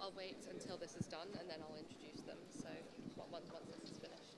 I'll wait until this is done and then I'll introduce them. So once this is finished.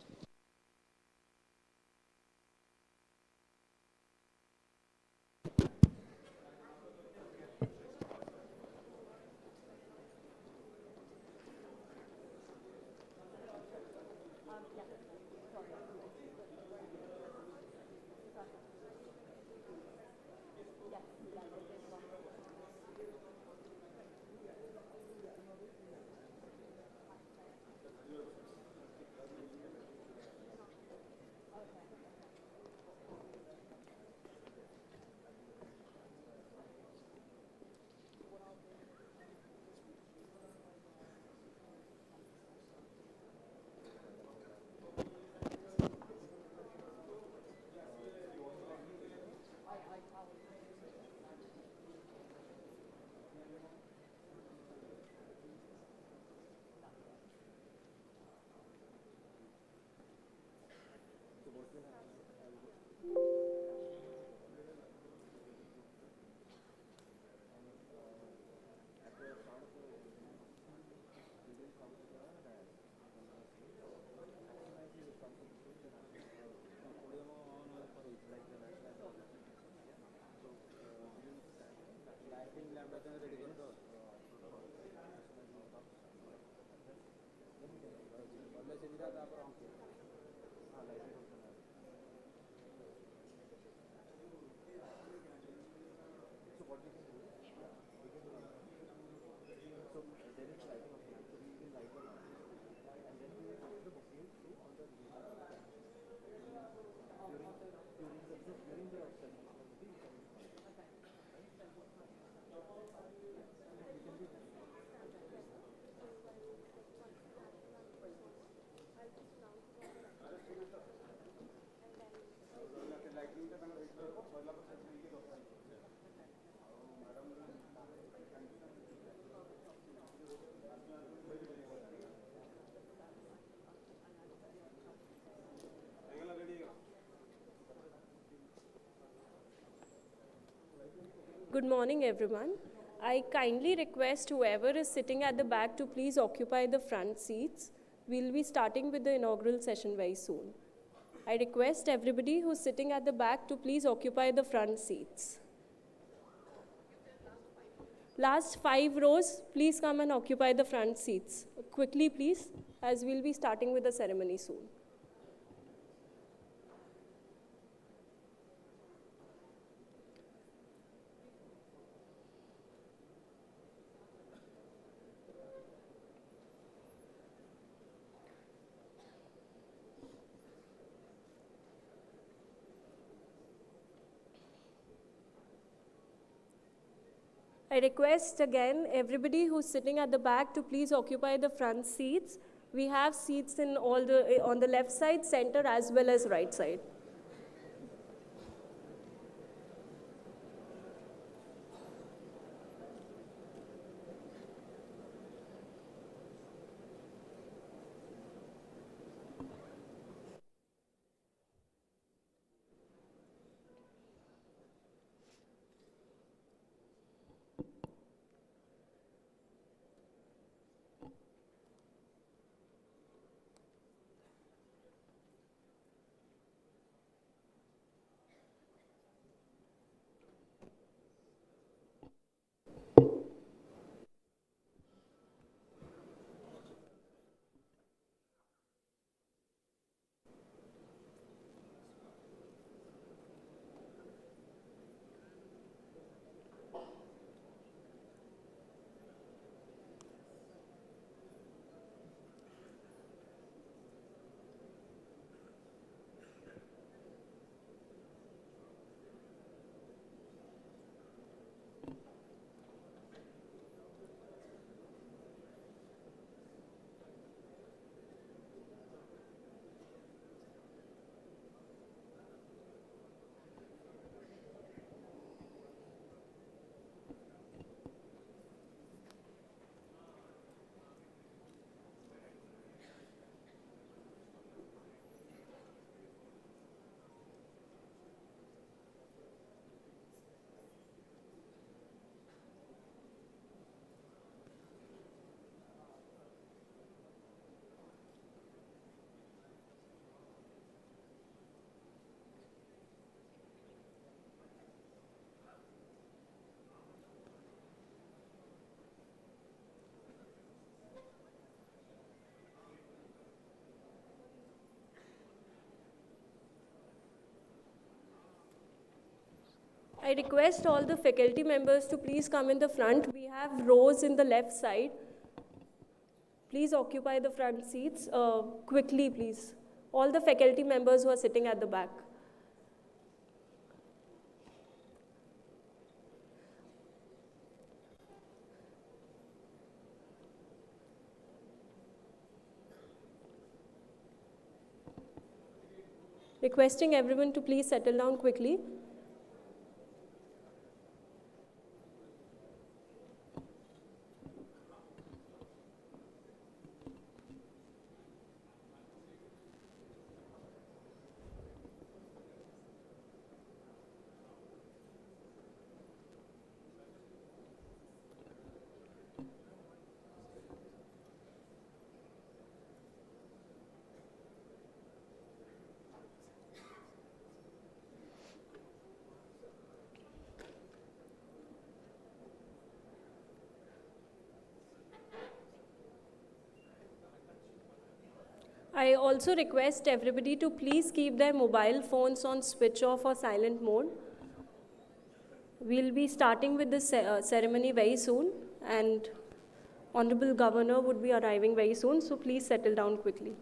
Good morning, everyone. I kindly request whoever is sitting at the back to please occupy the front seats. We'll be starting with the inaugural session very soon. I request everybody who's sitting at the back to please occupy the front seats. Last 5 rows, please come and occupy the front seats. Quickly, please, as we'll be starting with the ceremony soon. I request again everybody who's sitting at the back to please occupy the front seats. We have seats in on the left side, center, as well as right side. I request all the faculty members to please come in the front. We have rows in the left side. Please occupy the front seats quickly, please. All the faculty members who are sitting at the back. Requesting everyone to please settle down quickly. I also request everybody to please keep their mobile phones on switch off or silent mode. We'll be starting with the ceremony very soon, and Honorable Governor would be arriving very soon, so please settle down quickly.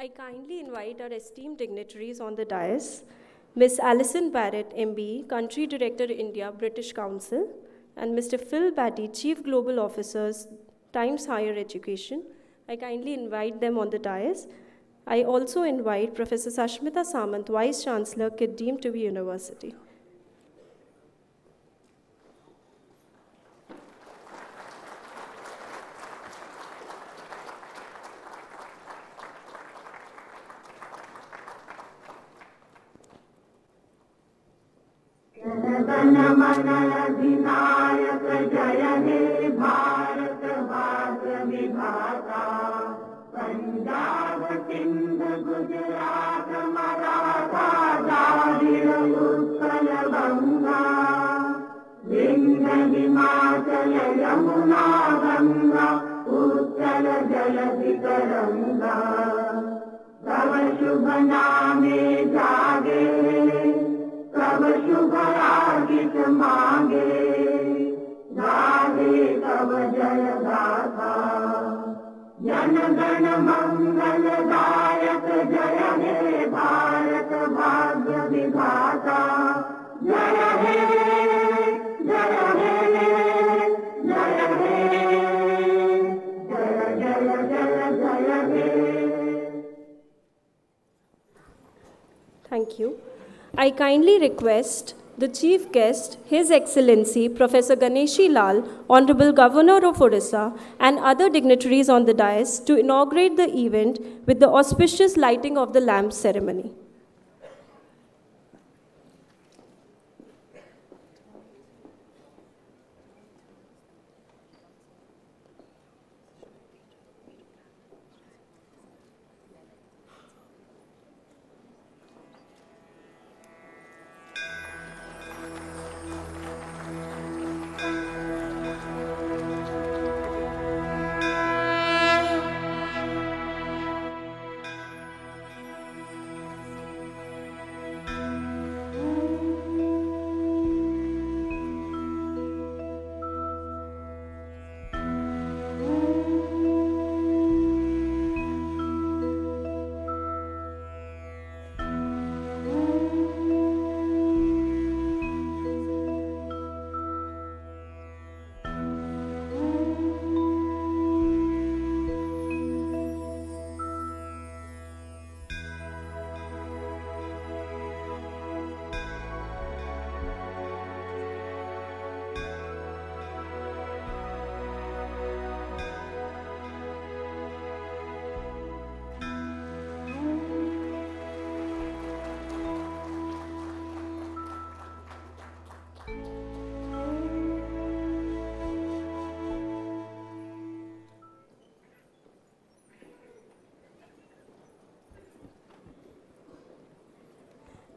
I kindly invite our esteemed dignitaries on the dais, Ms. Alison Barrett, MBE, Country Director, India, British Council, and Mr. Phil Batty, Chief Global Officer, Times Higher Education. I kindly invite them on the dais. I also invite Professor Sashmita Samant, Vice Chancellor, KIIT deemed to be University. अधिनायक जय हे भारत भाग्य विधाता पंजाब सिंध गुजरात मराठा द्राविड़ उत्कल गंगा विंध्य हिमाचल यमुना गंगा उत्कल जलधि तरंगा तव शुभ नामे जागे तब शुभ आदित मांगे गाहे तब जय गाथा जन गण मंगलदायक जय हे भारत भाग्य विधाता जय हे जय हे जय हे जय जय जय जय हे. Thank you. I kindly request the Chief Guest, His Excellency Professor Ganeshi Lal, Honorable Governor of Odisha, and other dignitaries on the dais to inaugurate the event with the auspicious lighting of the lamp ceremony.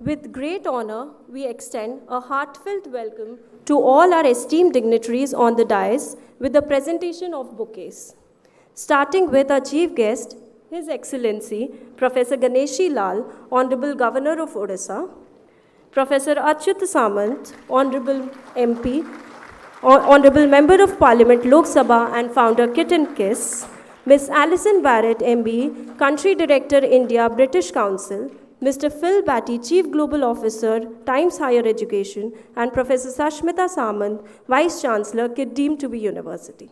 With great honor, we extend a heartfelt welcome to all our esteemed dignitaries on the dais with the presentation of bouquets. Starting with our chief guest, His Excellency Professor Ganeshi Lal, Honorable Governor of Odisha, Professor Achyut Samant, Honorable MP, Honorable Member of Parliament, Lok Sabha and founder KIIT and KISS, Ms. Alison Barrett, MBE, Country Director, India, British Council, Mr. Phil Batty, Chief Global Officer, Times Higher Education, and Professor Sashmita Samant, Vice Chancellor, KIIT deemed to be University.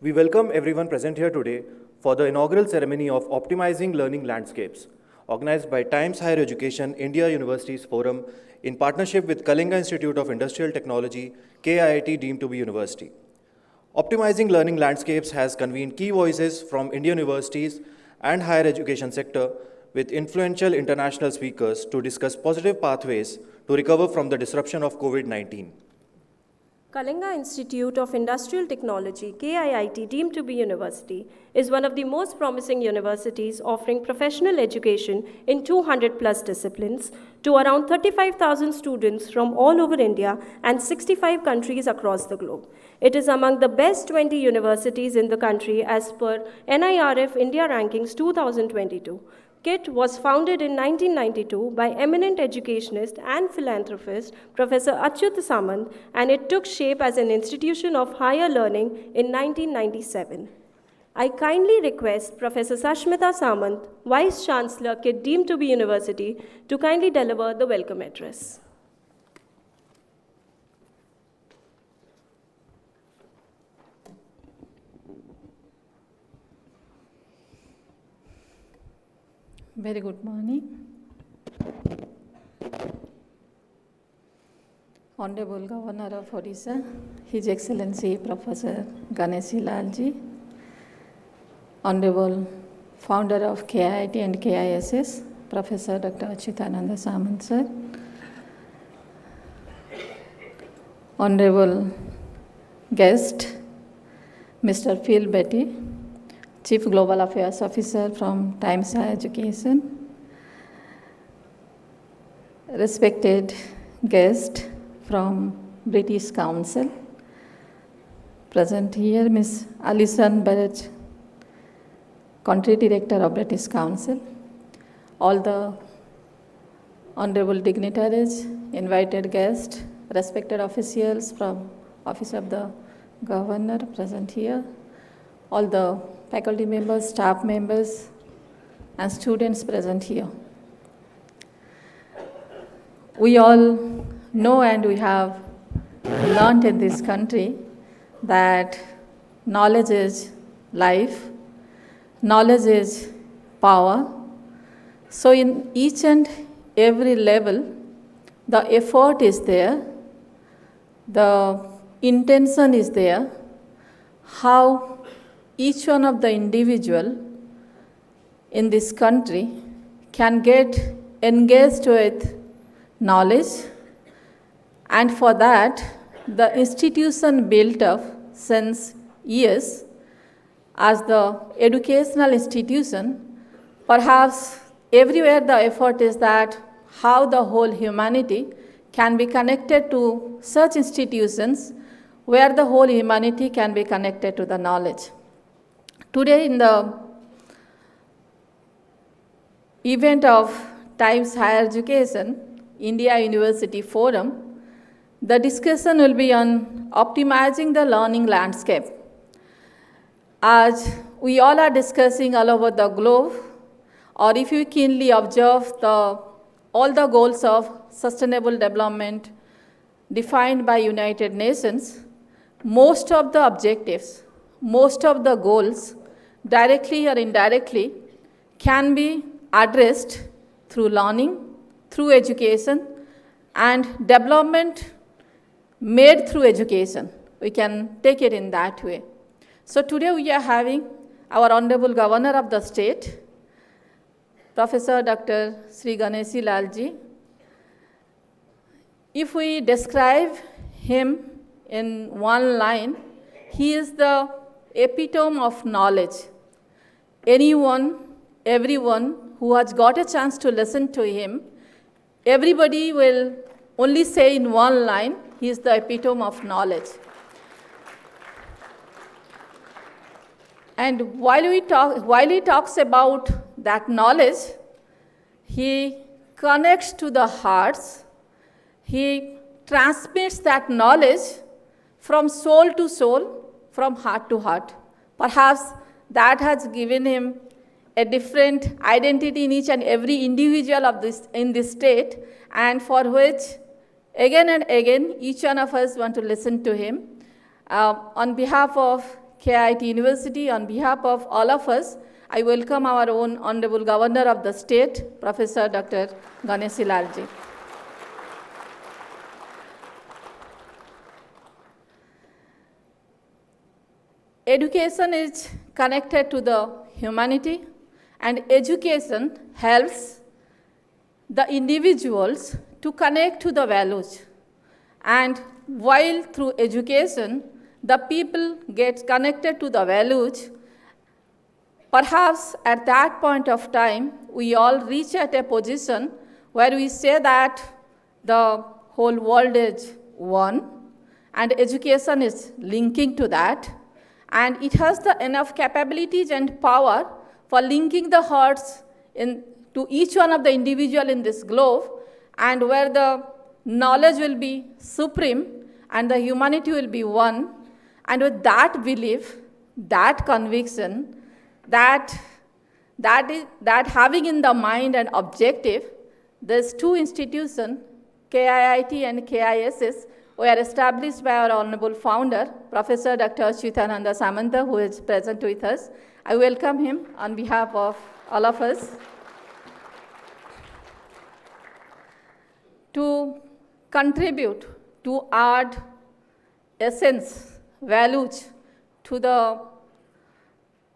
We welcome everyone present here today for the inaugural ceremony of Optimizing Learning Landscapes, organized by Times Higher Education India Universities Forum in partnership with Kalinga Institute of Industrial Technology, KIIT deemed to be University. Optimizing Learning Landscapes has convened key voices from Indian universities and higher education sector with influential international speakers to discuss positive pathways to recover from the disruption of COVID-19. Kalinga Institute of Industrial Technology, KIIT, deemed to be university, is one of the most promising universities offering professional education in 200 plus disciplines to around 35,000 students from all over India and 65 countries across the globe. It is among the best 20 universities in the country as per NIRF India Rankings 2022. KIIT was founded in 1992 by eminent educationist and philanthropist Professor Achyut Samant, and it took shape as an institution of higher learning in 1997. I kindly request Professor Sashmita Samant, Vice Chancellor, KIIT deemed to be university, to kindly deliver the welcome address. Very good morning. Honorable Governor of Odisha, His Excellency Professor Ganeshi Lalji, Honorable Founder of KIIT and KISS, Professor Dr. Achyutananda Samant sir, Honorable guest, Mr. Phil Betty, Chief Global Affairs Officer from Times Higher Education, respected guest from British Council, present here Ms. Alison Barrett, Country Director of British Council, all the honorable dignitaries, invited guests, respected officials from Office of the Governor present here, all the faculty members, staff members, and students present here. We all know and we have learned in this country that knowledge is life, knowledge is power. So in each and every level, the effort is there, the intention is there, how each one of the individual in this country can get engaged with knowledge, and for that the institution built up since years as the educational institution, perhaps everywhere the effort is that how the whole humanity can be connected to such institutions where the whole humanity can be connected to the knowledge. Today in the event of Times Higher Education, India University Forum, the discussion will be on optimizing the learning landscape. As we all are discussing all over the globe, or if you keenly observe all the goals of sustainable development defined by United Nations, most of the objectives, most of the goals, directly or indirectly, can be addressed through learning, through education, and development made through education. We can take it in that way. So today we are having our Honorable Governor of the state, Professor Dr. Sri Ganeshi Lalji. If we describe him in one line, he is the epitome of knowledge. Anyone, everyone who has got a chance to listen to him, everybody will only say in one line, he is the epitome of knowledge. And while he talks about that knowledge, he connects to the hearts, he transmits that knowledge from soul to soul, from heart to heart. Perhaps that has given him a different identity in each and every individual in this state, and for which again and again each one of us want to listen to him. On behalf of KIIT University, on behalf of all of us, I welcome our own Honorable Governor of the state, Professor Dr. Ganeshi Lalji. Education is connected to the humanity, and education helps the individuals to connect to the values. And while through education, the people get connected to the values, perhaps at that point of time, we all reach at a position where we say that the whole world is one, and education is linking to that, and it has the enough capabilities and power for linking the hearts to each one of the individual in this globe, and where the knowledge will be supreme and the humanity will be one. And with that belief, that conviction, that having in the mind an objective, these two institutions, KIIT and KISS, were established by our honorable founder, Professor Dr. Chitananda Samanta, who is present with us. I welcome him on behalf of all of us to contribute, to add essence, values to the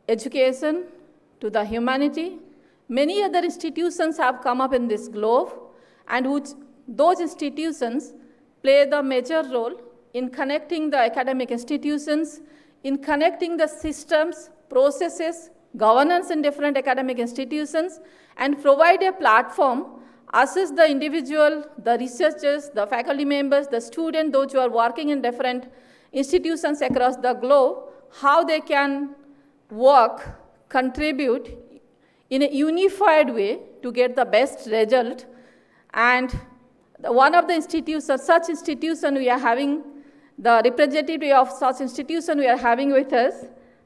education, to the humanity. Many other institutions have come up in this globe, and those institutions play the major role in connecting the academic institutions, in connecting the systems, processes, governance in different academic institutions, and provide a platform, assist the individual, the researchers, the faculty members, the students, those who are working in different institutions across the globe, how they can work, contribute in a unified way to get the best result. And one of the institutions, such institution we are having, the representative of such institution we are having with us,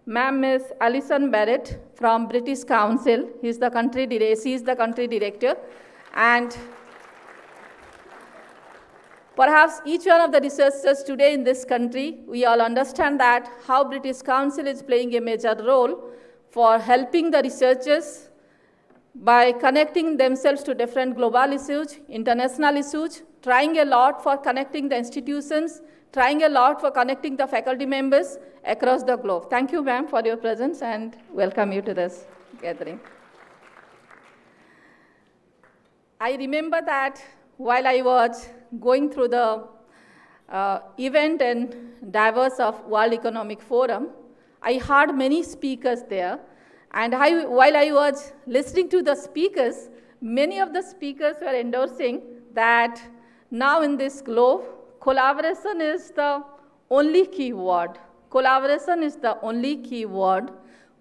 Ma'am Ms. Alison Barrett from British Council. She is the country director. And perhaps each one of the researchers today in this country, we all understand that how British Council is playing a major role for helping the researchers by connecting themselves to different global issues, international issues, trying a lot for connecting the institutions, trying a lot for connecting the faculty members across the globe. Thank you, ma'am, for your presence, and welcome you to this gathering. I remember that while I was going through the event and Davos of World Economic Forum, I heard many speakers there. And while I was listening to the speakers, many of the speakers were endorsing that now in this globe, collaboration is the only key word. Collaboration is the only key word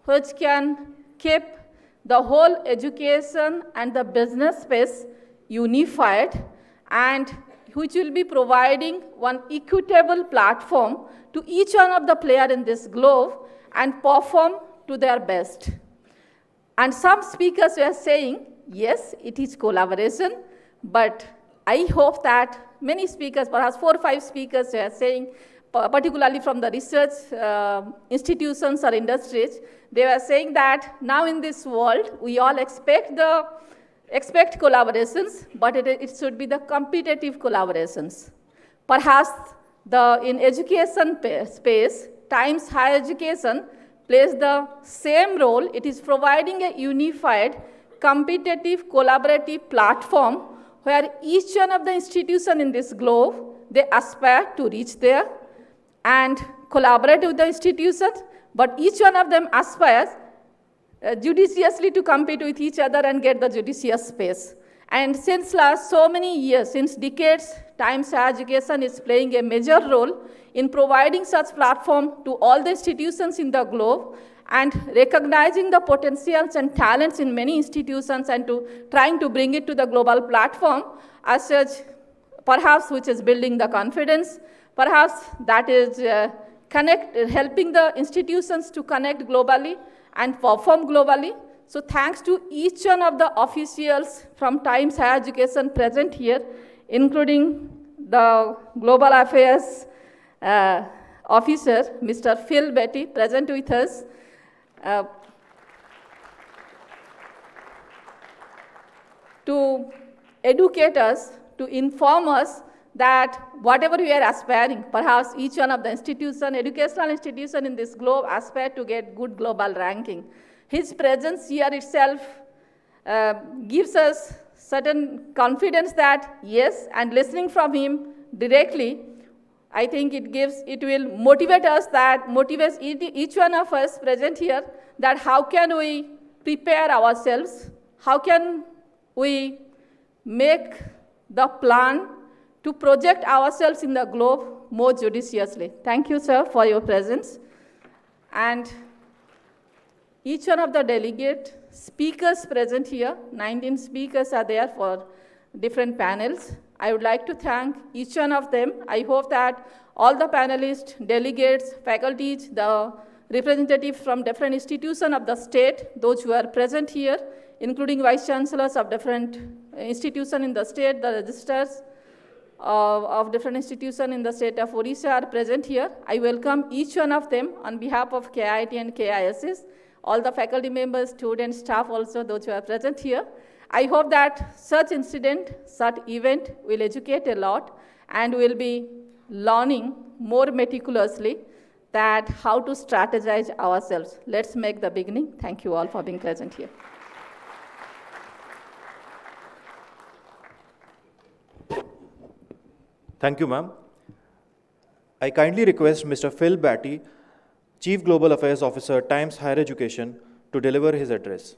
which can keep the whole education and the business space unified, and which will be providing one equitable platform to each one of the players in this globe and perform to their best. And some speakers were saying, yes, it is collaboration, but I hope that many speakers, perhaps 4 or 5 speakers were saying, particularly from the research institutions or industries, they were saying that now in this world, we all expect collaborations, but it should be the competitive collaborations. Perhaps in education space, Times Higher Education plays the same role. It is providing a unified, competitive, collaborative platform where each one of the institutions in this globe, they aspire to reach there and collaborate with the institutions, but each one of them aspires judiciously to compete with each other and get the judicious space. And since last so many years, since decades, Times Higher Education is playing a major role in providing such platform to all the institutions in the globe and recognizing the potentials and talents in many institutions and trying to bring it to the global platform as such, perhaps which is building the confidence, perhaps that is helping the institutions to connect globally and perform globally. So thanks to each one of the officials from Times Higher Education present here, including the Global Affairs officer, Mr. Phil Betty, present with us. To educate us, to inform us that whatever we are aspiring, perhaps each one of the educational institution in this globe aspire to get good global ranking. His presence here itself gives us certain confidence that yes, and listening from him, directly, I think it will motivate us, that motivates each one of us present here, that how can we prepare ourselves, how can we make the plan to project ourselves in the globe more judiciously. Thank you, sir, for your presence. And each one of the delegate speakers present here, 19 speakers are there for different panels. I would like to thank each one of them. I hope that all the panelists, delegates, faculties, the representatives from different institutions of the state, those who are present here, including vice chancellors of different institutions in the state, the registrars of different institutions in the state of Odisha are present here. I welcome each one of them on behalf of KIIT and KISS, all the faculty members, students, staff also, those who are present here. I hope that such incident, such event will educate a lot and will be learning more meticulously that how to strategize ourselves. Let's make the beginning. Thank you all for being present here. Thank you, ma'am. I kindly request Mr. Phil Batty, Chief Global Affairs Officer, Times Higher Education, to deliver his address.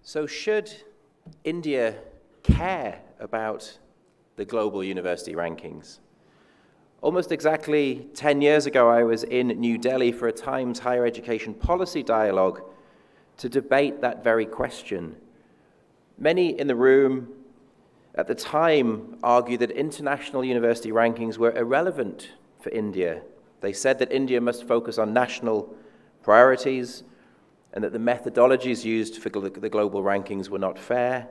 So should India care about the global university rankings? Almost exactly 10 years ago, I was in New Delhi for a Times Higher Education Policy Dialogue to debate that very question. Many in the room at the time argued that international university rankings were irrelevant for India. They said that India must focus on national priorities and that the methodologies used for the global rankings were not fair.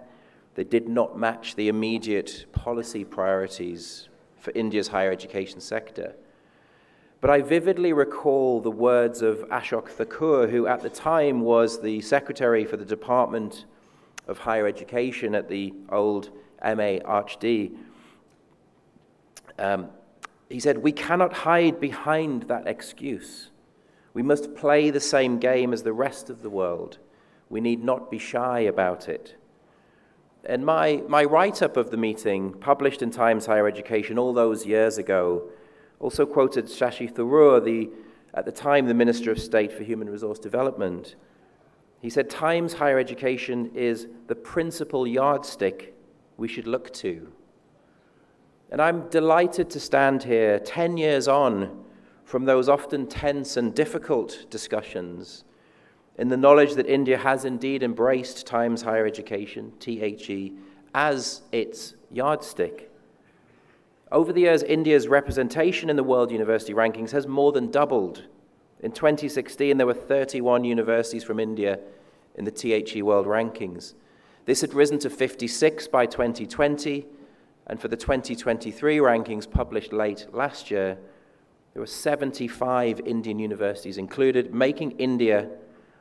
They did not match the immediate policy priorities for India's higher education sector. But I vividly recall the words of Ashok Thakur, who at the time was the secretary for the Department of Higher Education at the old MA ArchD. He said, "We cannot hide behind that excuse. We must play the same game as the rest of the world. We need not be shy about it." And my write-up of the meeting, published in Times Higher Education all those years ago, also quoted Shashi Tharoor, at the time the Minister of State for Human Resource Development. He said, "Times Higher Education is the principal yardstick we should look to." And I'm delighted to stand here 10 years on from those often tense and difficult discussions, in the knowledge that India has indeed embraced Times Higher Education, THE, as its yardstick. Over the years, India's representation in the world university rankings has more than doubled. In 2016, there were 31 universities from India in the THE World Rankings. This had risen to 56 by 2020, and for the 2023 rankings published late last year, there were 75 Indian universities included, making India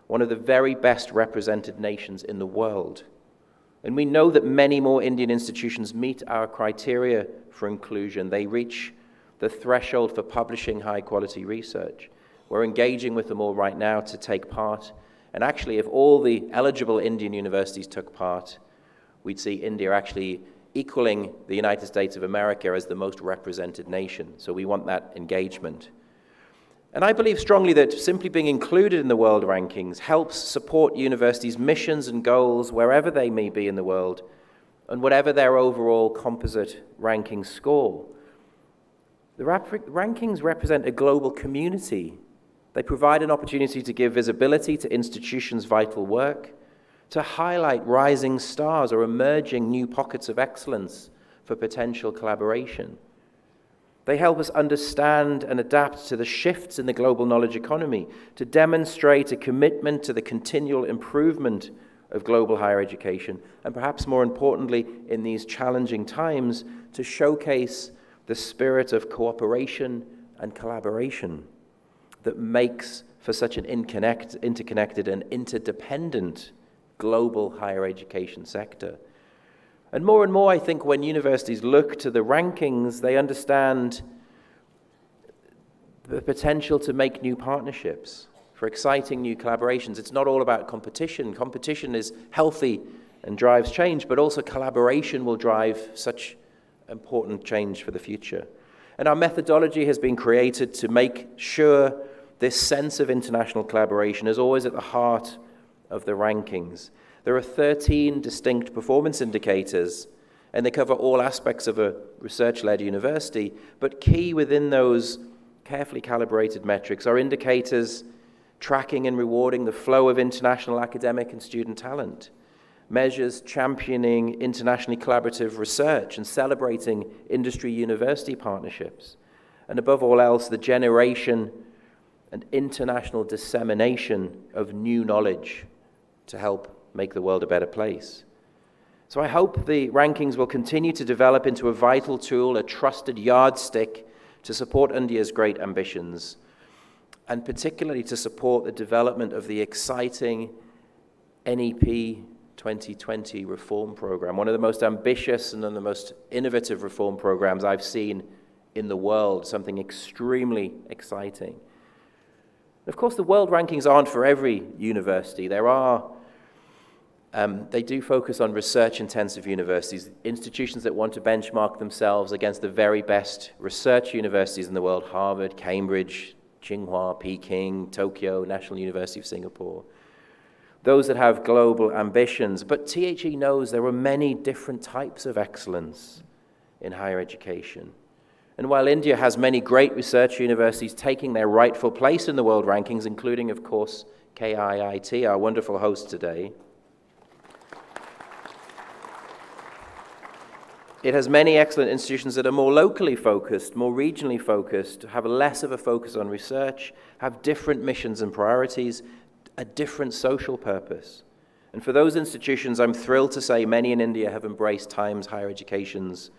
one of the very best represented nations in the world. And we know that many more Indian institutions meet our criteria for inclusion. They reach the threshold for publishing high-quality research. We're engaging with them all right now to take part. And actually, if all the eligible Indian universities took part, we'd see India actually equaling the United States of America as the most represented nation. So we want that engagement. And I believe strongly that simply being included in the world rankings helps support universities' missions and goals wherever they may be in the world, and whatever their overall composite ranking score. The rankings represent a global community. They provide an opportunity to give visibility to institutions' vital work, to highlight rising stars or emerging new pockets of excellence for potential collaboration. They help us understand and adapt to the shifts in the global knowledge economy, to demonstrate a commitment to the continual improvement of global higher education, and perhaps more importantly, in these challenging times, to showcase the spirit of cooperation and collaboration that makes for such an interconnected and interdependent global higher education sector. And more, I think, when universities look to the rankings, they understand the potential to make new partnerships, for exciting new collaborations. It's not all about competition. Competition is healthy and drives change, but also collaboration will drive such important change for the future. And our methodology has been created to make sure this sense of international collaboration is always at the heart of the rankings. There are 13 distinct performance indicators, and they cover all aspects of a research-led university, but key within those carefully calibrated metrics are indicators tracking and rewarding the flow of international academic and student talent, measures championing internationally collaborative research and celebrating industry-university partnerships, and above all else, the generation and international dissemination of new knowledge to help make the world a better place. So I hope the rankings will continue to develop into a vital tool, a trusted yardstick to support India's great ambitions, and particularly to support the development of the exciting NEP 2020 reform program, one of the most ambitious and the most innovative reform programs I've seen in the world, something extremely exciting. Of course, the world rankings aren't for every university. They do focus on research-intensive universities, institutions that want to benchmark themselves against the very best research universities in the world: Harvard, Cambridge, Tsinghua, Peking, Tokyo, National University of Singapore. Those that have global ambitions. But THE knows there are many different types of excellence in higher education. And while India has many great research universities taking their rightful place in the world rankings, including, of course, KIIT, our wonderful host today, it has many excellent institutions that are more locally focused, more regionally focused, have less of a focus on research, have different missions and priorities, a different social purpose. And for those institutions, I'm thrilled to say many in India have embraced Times Higher Education's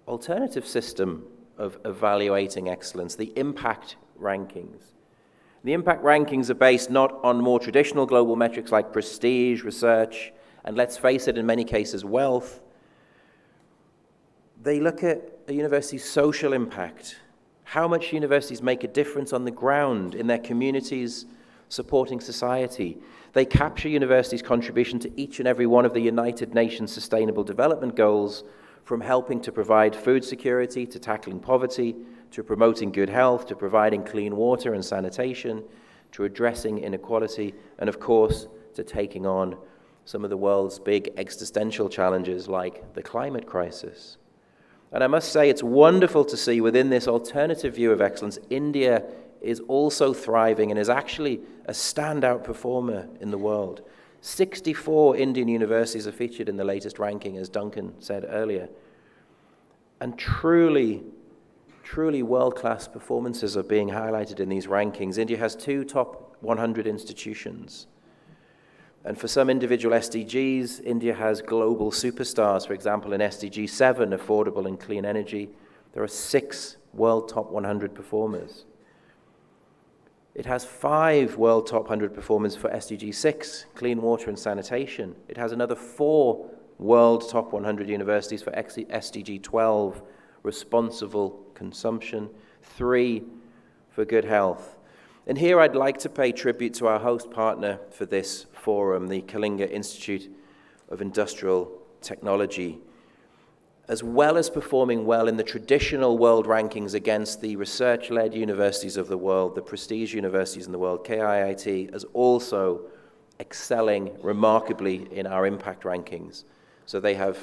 alternative system of evaluating excellence, the impact rankings. The impact rankings are based not on more traditional global metrics like prestige, research, and let's face it, in many cases, wealth. They look at a university's social impact, how much universities make a difference on the ground in their communities, supporting society. They capture universities' contribution to each and every one of the United Nations Sustainable Development Goals, from helping to provide food security, to tackling poverty, to promoting good health, to providing clean water and sanitation, to addressing inequality, and of course, to taking on some of the world's big existential challenges like the climate crisis. And I must say, it's wonderful to see within this alternative view of excellence, India is also thriving and is actually a standout performer in the world. 64 Indian universities are featured in the latest ranking, as Duncan said earlier. And truly world-class performances are being highlighted in these rankings. India has 2 top 100 institutions. And for some individual SDGs, India has global superstars. For example, in SDG 7, affordable and clean energy, there are 6 world top 100 performers. It has 5 world top 100 performers for SDG 6, clean water and sanitation. It has another 4 world top 100 universities for SDG 12, responsible consumption, 3 for good health. And here I'd like to pay tribute to our host partner for this forum, the Kalinga Institute of Industrial Technology. As well as performing well in the traditional world rankings against the research-led universities of the world, the prestige universities in the world, KIIT is also excelling remarkably in our impact rankings. So they've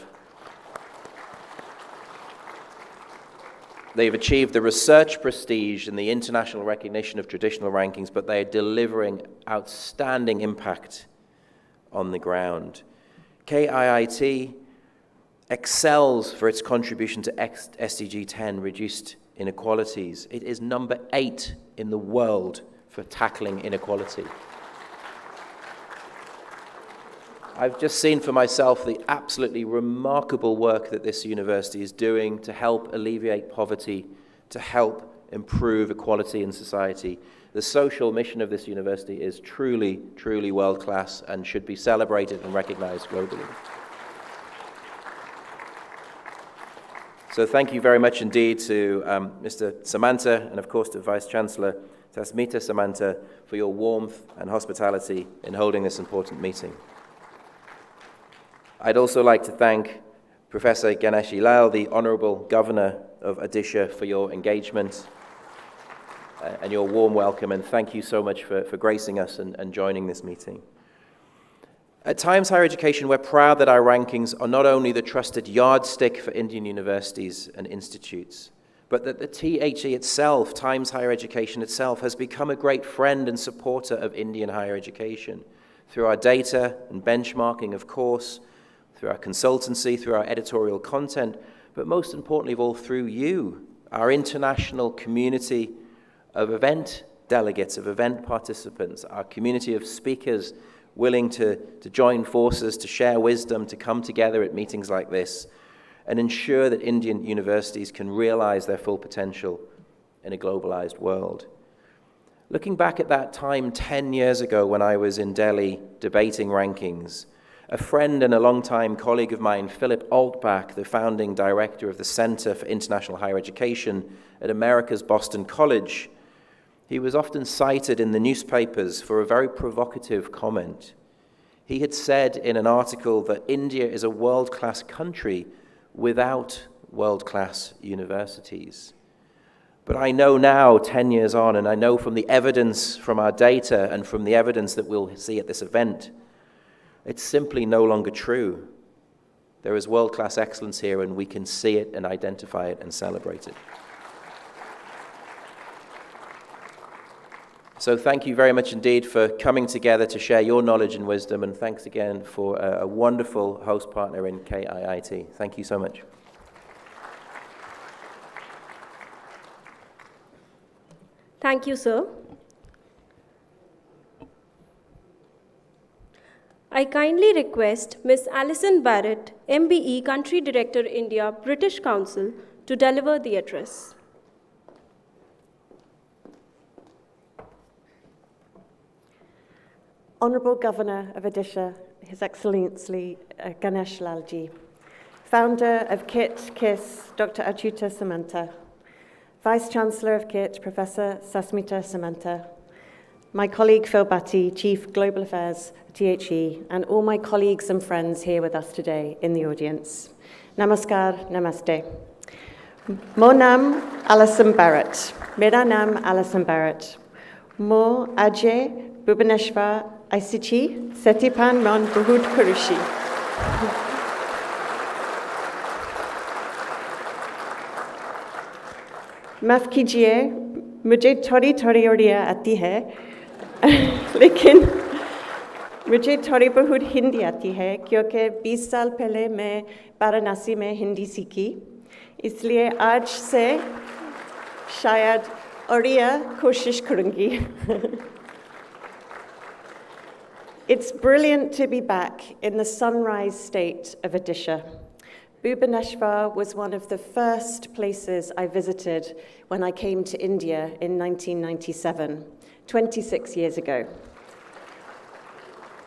achieved the research prestige and the international recognition of traditional rankings, but they are delivering outstanding impact on the ground. KIIT excels for its contribution to SDG 10, reduced inequalities. It is number 8 in the world for tackling inequality. I've just seen for myself the absolutely remarkable work that this university is doing to help alleviate poverty, to help improve equality in society. The social mission of this university is truly, truly world-class and should be celebrated and recognized globally. So thank you very much indeed to Mr. Samanta and of course to Vice-Chancellor Sasmita Samanta for your warmth and hospitality in holding this important meeting. I'd also like to thank Professor Ganeshi Lal, the Honourable Governor of Odisha, for your engagement and your warm welcome, and thank you so much for gracing us and joining this meeting. At Times Higher Education, we're proud that our rankings are not only the trusted yardstick for Indian universities and institutes, but that the THE itself, Times Higher Education itself, has become a great friend and supporter of Indian higher education through our data and benchmarking, of course, through our consultancy, through our editorial content, but most importantly of all, through you, our international community of event delegates, of event participants, our community of speakers willing to join forces, to share wisdom, to come together at meetings like this, and ensure that Indian universities can realize their full potential in a globalized world. Looking back at that time 10 years ago when I was in Delhi debating rankings, a friend and a longtime colleague of mine, Philip Altbach, the founding director of the Center for International Higher Education at America's Boston College, he was often cited in the newspapers for a very provocative comment. He had said in an article that India is a world-class country without world-class universities. But I know now, 10 years on, and I know from the evidence from our data and from the evidence that we'll see at this event, it's simply no longer true. There is world-class excellence here, and we can see it and identify it and celebrate it. So thank you very much indeed for coming together to share your knowledge and wisdom, and thanks again for a wonderful host partner in KIIT. Thank you so much. Thank you, sir. I kindly request Ms. Alison Barrett, MBE Country Director, India, British Council, to deliver the address. Honourable Governor of Odisha, His Excellency Ganesh Lalji, Founder of KIIT, KISS, Dr. Achyuta Samanta, Vice-Chancellor of KIIT, Professor Sasmita Samanta, my colleague Phil Batty, Chief Global Affairs at THE, and all my colleagues and friends here with us today in the audience. Namaskar, namaste. Mon naam Alison Barrett. Mera naam Alison Barrett. Mo Ajay Bhubaneswar ICT Setipan Mon Bahut Kurushi. माफ कीजिए मुझे थोड़ी थोड़ी उड़िया आती है लेकिन मुझे थोड़ी बहुत हिंदी आती है क्योंकि 20 साल पहले मैं वाराणसी में हिंदी सीखी इसलिए आज से शायद उड़िया कोशिश करूँगी It's brilliant to be back in the sunrise state of Odisha. Bhubaneswar was one of the first places I visited when I came to India in 1997, 26 years ago.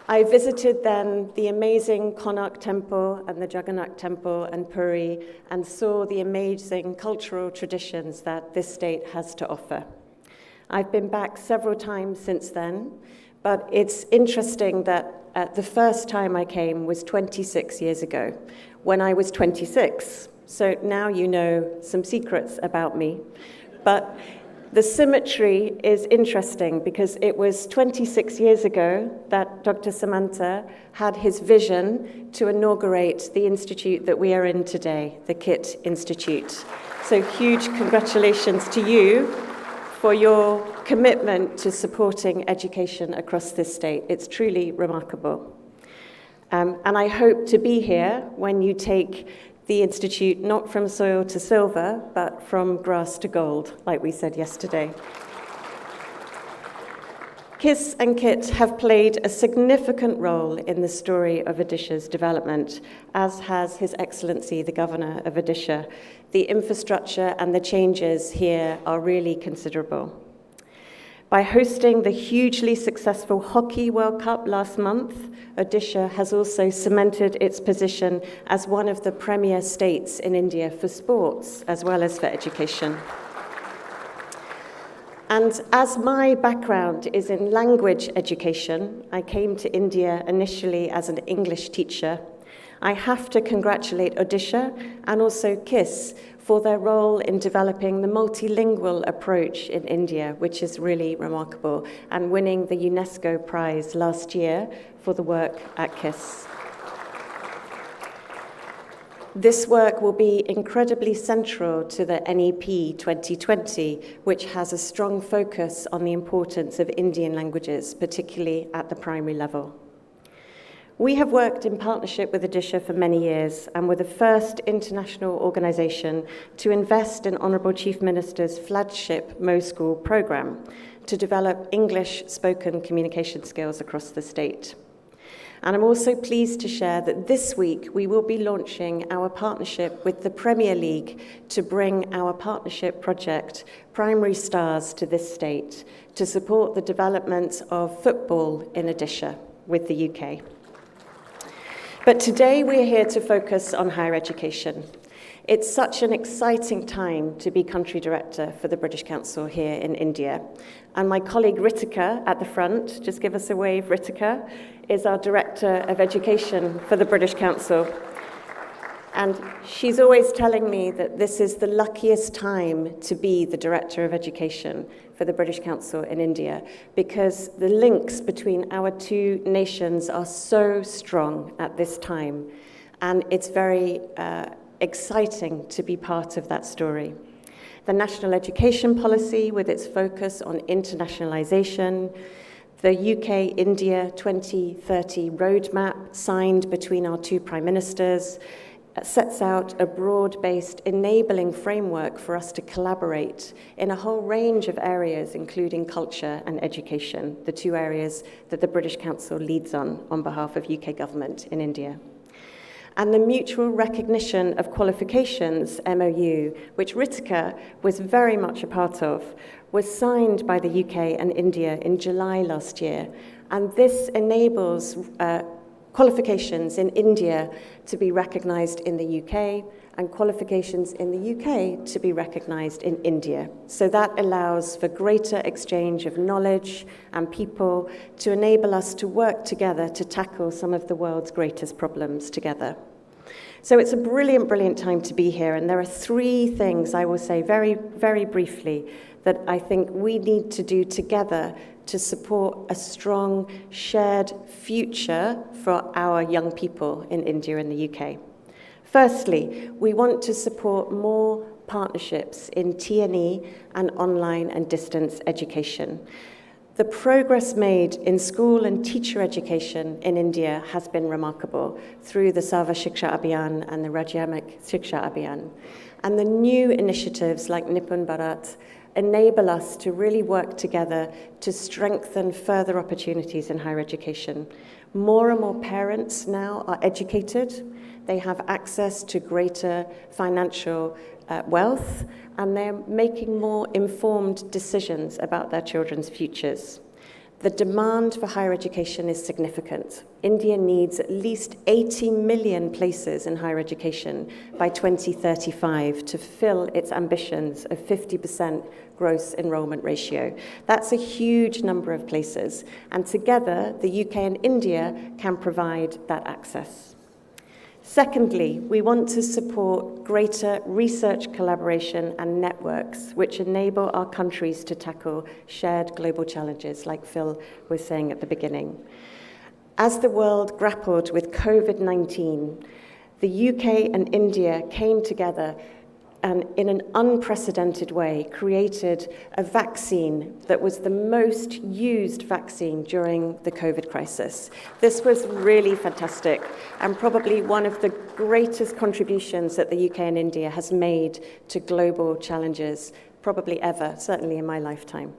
I visited then the amazing Konark Temple and the Jagannath Temple and Puri and saw the amazing cultural traditions that this state has to offer. I've been back several times since then, but it's interesting that the first time I came was 26 years ago, when I was 26. So now you know some secrets about me. But the symmetry is interesting because it was 26 years ago that Dr. Samanta had his vision to inaugurate the institute that we are in today, the KIIT Institute. So huge congratulations to you for your commitment to supporting education across this state. It's truly remarkable. And I hope to be here when you take the Institute not from soil to silver, but from grass to gold, like we said yesterday. KISS and KIIT have played a significant role in the story of Odisha's development, as has His Excellency, the Governor of Odisha. The infrastructure and the changes here are really considerable. By hosting the hugely successful Hockey World Cup last month, Odisha has also cemented its position as one of the premier states in India for sports as well as for education. And as my background is in language education, I came to India initially as an English teacher. I have to congratulate Odisha and also KIIT for their role in developing the multilingual approach in India, which is really remarkable, and winning the UNESCO prize last year for the work at KIIT. This work will be incredibly central to the NEP 2020, which has a strong focus on the importance of Indian languages, particularly at the primary level. We have worked in partnership with Odisha for many years and were the first international organisation to invest in Honourable Chief Minister's flagship Mo School programme to develop English spoken communication skills across the state. And I'm also pleased to share that this week we will be launching our partnership with the Premier League to bring our partnership project, Primary Stars, to this state to support the development of football in Odisha with the UK. But today we're here to focus on higher education. It's such an exciting time to be country director for the British Council here in India. And my colleague Ritika at the front, just give us a wave, Ritika, is our Director of Education for the British Council. And she's always telling me that this is the luckiest time to be the Director of Education for the British Council in India, because the links between our two nations are so strong at this time. And it's very exciting to be part of that story. The National Education Policy, with its focus on internationalisation, the UK-India 2030 roadmap signed between our two Prime Ministers, sets out a broad-based enabling framework for us to collaborate in a whole range of areas, including culture and education, the two areas that the British Council leads on behalf of UK government in India. And the Mutual Recognition of Qualifications, MOU, which Ritika was very much a part of, was signed by the UK and India in July last year. And this enables qualifications in India to be recognised in the UK and qualifications in the UK to be recognised in India. So that allows for greater exchange of knowledge and people to enable us to work together to tackle some of the world's greatest problems together. So it's a brilliant, brilliant time to be here, and there are three things I will say very, very briefly that I think we need to do together to support a strong shared future for our young people in India and the UK. Firstly, we want to support more partnerships in T&E and online and distance education. The progress made in school and teacher education in India has been remarkable through the Sarva Shiksha Abhiyan and the Rajyamik Shiksha Abhiyan. And the new initiatives like Nipun Bharat enable us to really work together to strengthen further opportunities in higher education. More and more parents now are educated. They have access to greater financial wealth, and they're making more informed decisions about their children's futures. The demand for higher education is significant. India needs at least 80 million places in higher education by 2035 to fulfill its ambitions of 50% gross enrollment ratio. That's a huge number of places, and together the UK and India can provide that access. Secondly, we want to support greater research collaboration and networks which enable our countries to tackle shared global challenges, like Phil was saying at the beginning. As the world grappled with COVID-19, the UK and India came together and in an unprecedented way created a vaccine that was the most used vaccine during the COVID crisis. This was really fantastic and probably one of the greatest contributions that the UK and India has made to global challenges, probably ever, certainly in my lifetime.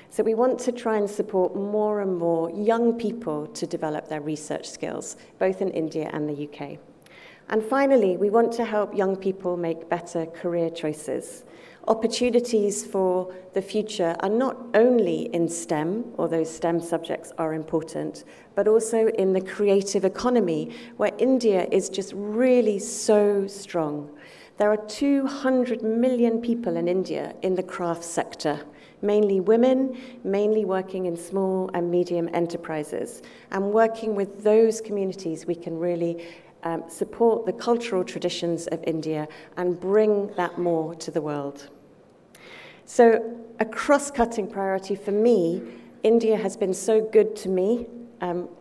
So we want to try and support more and more young people to develop their research skills, both in India and the UK. And finally, we want to help young people make better career choices. Opportunities for the future are not only in STEM, although STEM subjects are important, but also in the creative economy, where India is just really so strong. There are 200 million people in India in the craft sector, mainly women, mainly working in small and medium enterprises. And working with those communities, we can really support the cultural traditions of India and bring that more to the world. So a cross-cutting priority for me, India has been so good to me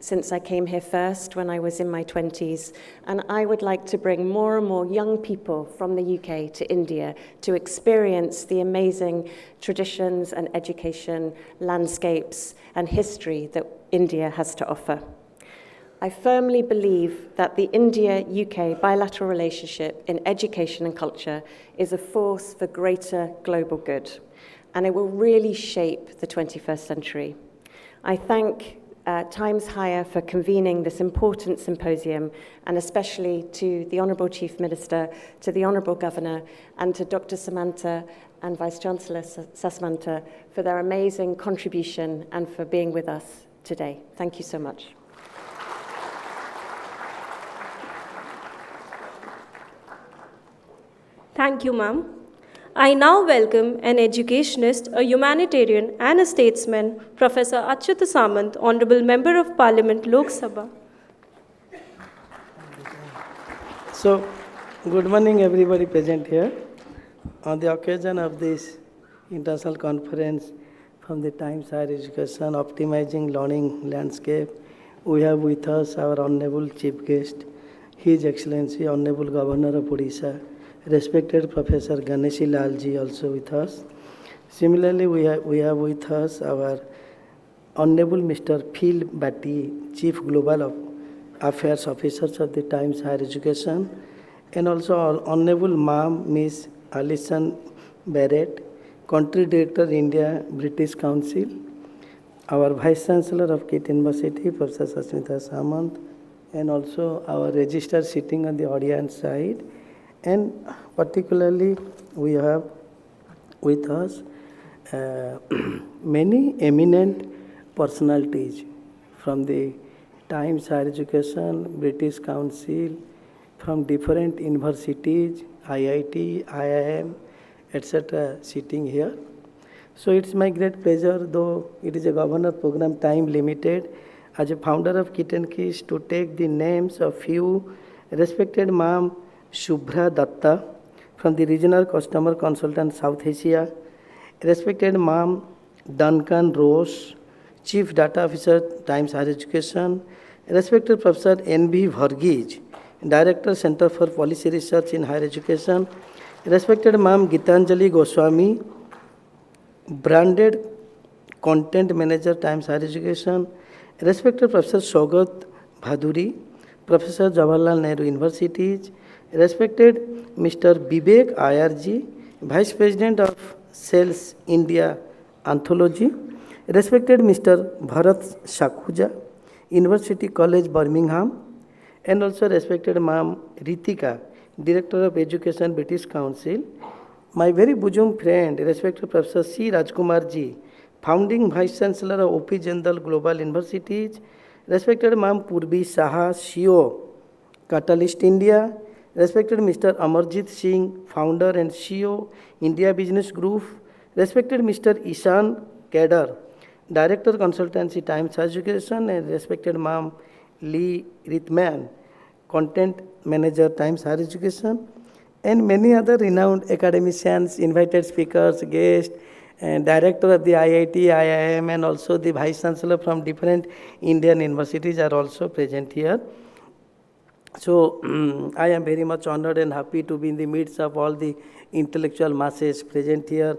since I came here first when I was in my 20s, and I would like to bring more and more young people from the UK to India to experience the amazing traditions and education, landscapes and history that India has to offer. I firmly believe that the India-UK bilateral relationship in education and culture is a force for greater global good, and it will really shape the 21st century. I thank Times Higher for convening this important symposium, and especially to the Honourable Chief Minister, to the Honourable Governor, and to Dr. Samanta and Vice-Chancellor Sasmanta for their amazing contribution and for being with us today. Thank you so much. Thank you, ma'am. I now welcome an educationist, a humanitarian and a statesman, Professor Achyuta Samant, Honorable Member of Parliament, Lok Sabha. So, good morning everybody present here. On the occasion of this international conference from the Times Higher Education, Optimizing Learning Landscape, we have with us our Honorable Chief Guest, His Excellency Honorable Governor of Odisha, respected Professor Ganeshi Lalji also with us. Similarly, we have with us our Honorable Mr. Phil Bhatti, Chief Global Affairs Officers of the Times Higher Education, and also our Honorable Ma'am Miss Alison Barrett, Country Director India British Council, our Vice Chancellor of KIIT University, Professor Sasmita Samant, and also our registrar sitting on the audience side. And particularly, we have with us many eminent personalities from the Times Higher Education, British Council, from different universities, IIT, IIM, etc. sitting here. So it's my great pleasure, though it is a governor program time limited, as a founder of KIIT and KIIT, to take the names of few respected Ma'am Shubhra Datta from the Regional Customer Consultant South Asia, respected Ma'am Duncan Rose, Chief Data Officer Times Higher Education, respected Professor N.B. Varghese, Director Center for Policy Research in Higher Education, respected Ma'am Gitanjali Goswami, Branded Content Manager Times Higher Education, respected Professor Sogat Bhaduri, Professor Jawaharlal Nehru Universities, respected Mr. Vivek IRG, Vice President of Sales India Anthology, respected Mr. Bharat Sakhuja, University College Birmingham, and also respected Ma'am Ritika, Director of Education British Council, my very bosom friend, respected Professor C. Rajkumar ji, Founding Vice Chancellor of OP Jindal Global Universities, respected Ma'am Purvi Saha, CEO, Catalyst India, respected Mr. Amarjit Singh, founder and CEO, India Business Group, respected Mr. Ishan Kedar, Director Consultancy Times Education, and respected Ma'am Lee Ritman, Content Manager Times Higher Education, and many other renowned academicians, invited speakers, guests, and Director of the IIT, IIM, and also the Vice Chancellor from different Indian universities are also present here. So I am very much honored and happy to be in the midst of all the intellectual masses present here.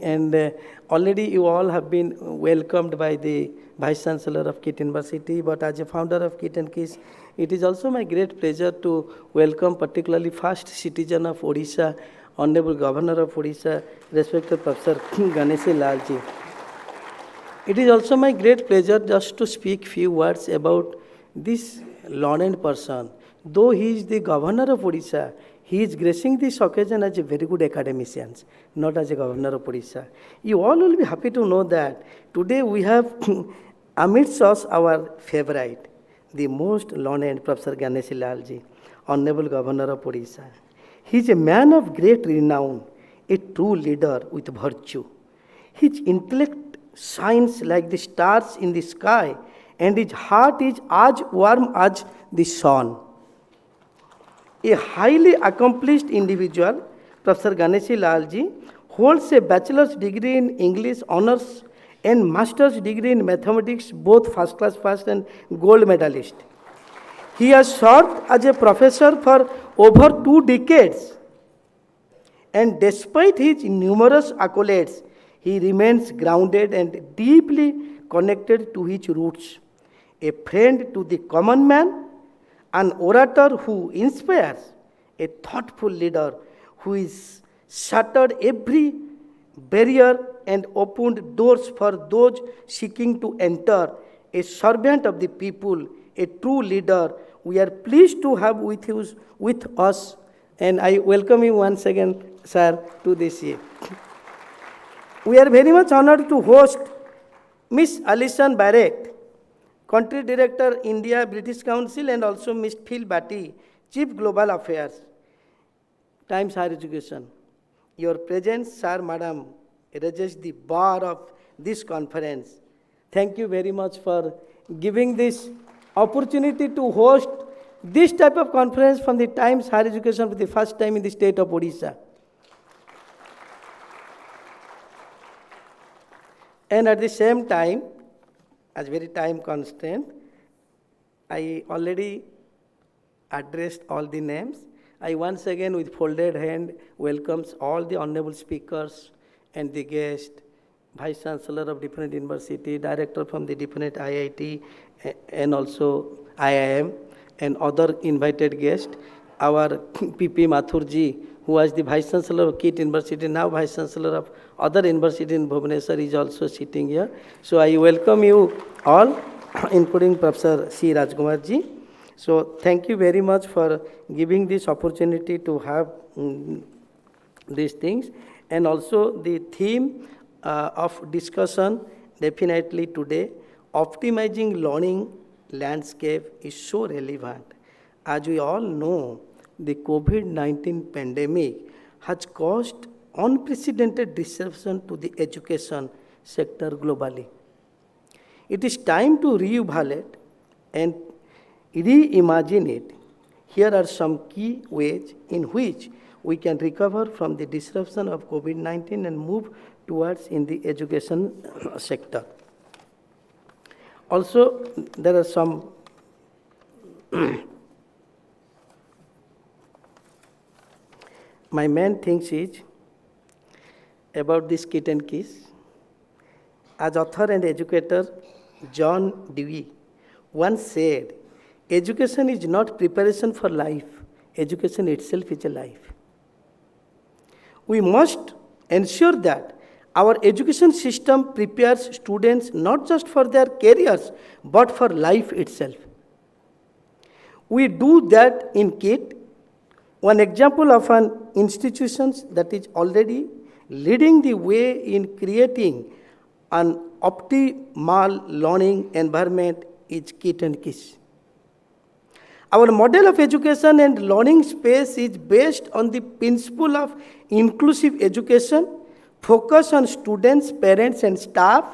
And already you all have been welcomed by the Vice Chancellor of KIIT University, but as a founder of KIIT and KIIT, it is also my great pleasure to welcome particularly first citizen of Odisha, Honorable Governor of Odisha, respected Professor Ganeshi Lalji. It is also my great pleasure just to speak few words about this learned person. Though he is the Governor of Odisha, He is gracing this occasion as a very good academician, not as a governor of Odisha. You all will be happy to know that today we have amidst us our favorite, the most learned Professor Ganesh Lalji, Honorable Governor of Odisha. He is a man of great renown, a true leader with virtue. His intellect shines like the stars in the sky, and his heart is as warm as the sun. A highly accomplished individual, Professor Ganesh Lalji, holds a bachelor's degree in English honors and master's degree in mathematics, both first class first and gold medalist. He has served as a professor for over 2 decades. And despite his numerous accolades, he remains grounded and deeply connected to his roots. A friend to the common man, an orator who inspires, a thoughtful leader who is shattered every barrier and opened doors for those seeking to enter, a servant of the people, a true leader. We are pleased to have with us, and I welcome you once again, sir, to this year. We are very much honored to host Miss Alison Barrett, Country Director, India British Council, and also Ms. Phil Batty, Chief Global Affairs, Times Higher Education. Your presence, sir, madam, raises the bar of this conference. Thank you very much for giving this opportunity to host this type of conference from the Times Higher Education for the first time in the state of Odisha. And at the same time, as very time constraint, I already addressed all the names. I once again, with folded hand, welcomes all the honorable speakers and the guests, Vice Chancellor of different university, Director from the different IIT, and also IIM, and other invited guests. Our PP Mathurji, who was the Vice Chancellor of KIIT University, now Vice Chancellor of other university in Bhubaneswar, is also sitting here. So I welcome you all, including Professor C. Rajkumar ji. So thank you very much for giving this opportunity to have these things. And also the theme of discussion definitely today, optimizing learning landscape, is so relevant. As we all know, the COVID-19 pandemic has caused unprecedented disruption to the education sector globally. It is time to reevaluate and reimagine it. Here are some key ways in which we can recover from the disruption of COVID-19 and move towards in the education sector. Also, there are some my main things is about this KIIT and KIIS. As author and educator John Dewey once said, education is not preparation for life, education itself is a life. We must ensure that our education system prepares students not just for their careers, but for life itself. We do that in KIIT. One example of an institution that is already leading the way in creating an optimal learning environment is KIIT and KIIS. Our model of education and learning space is based on the principle of inclusive education, focus on students, parents, and staff,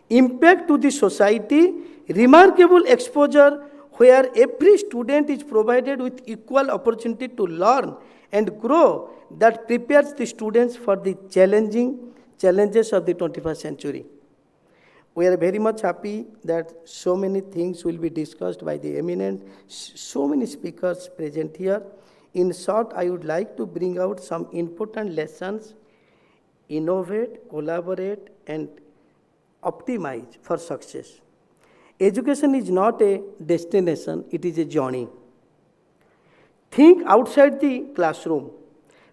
impact to the society, remarkable exposure where every student is provided with equal opportunity to learn and grow, that prepares the students for the challenges of the 21st century. We are very much happy that so many things will be discussed by the eminent, so many speakers present here. In short, I would like to bring out some important lessons: innovate, collaborate, and optimize for success. Education is not a destination, it is a journey. Think outside the classroom,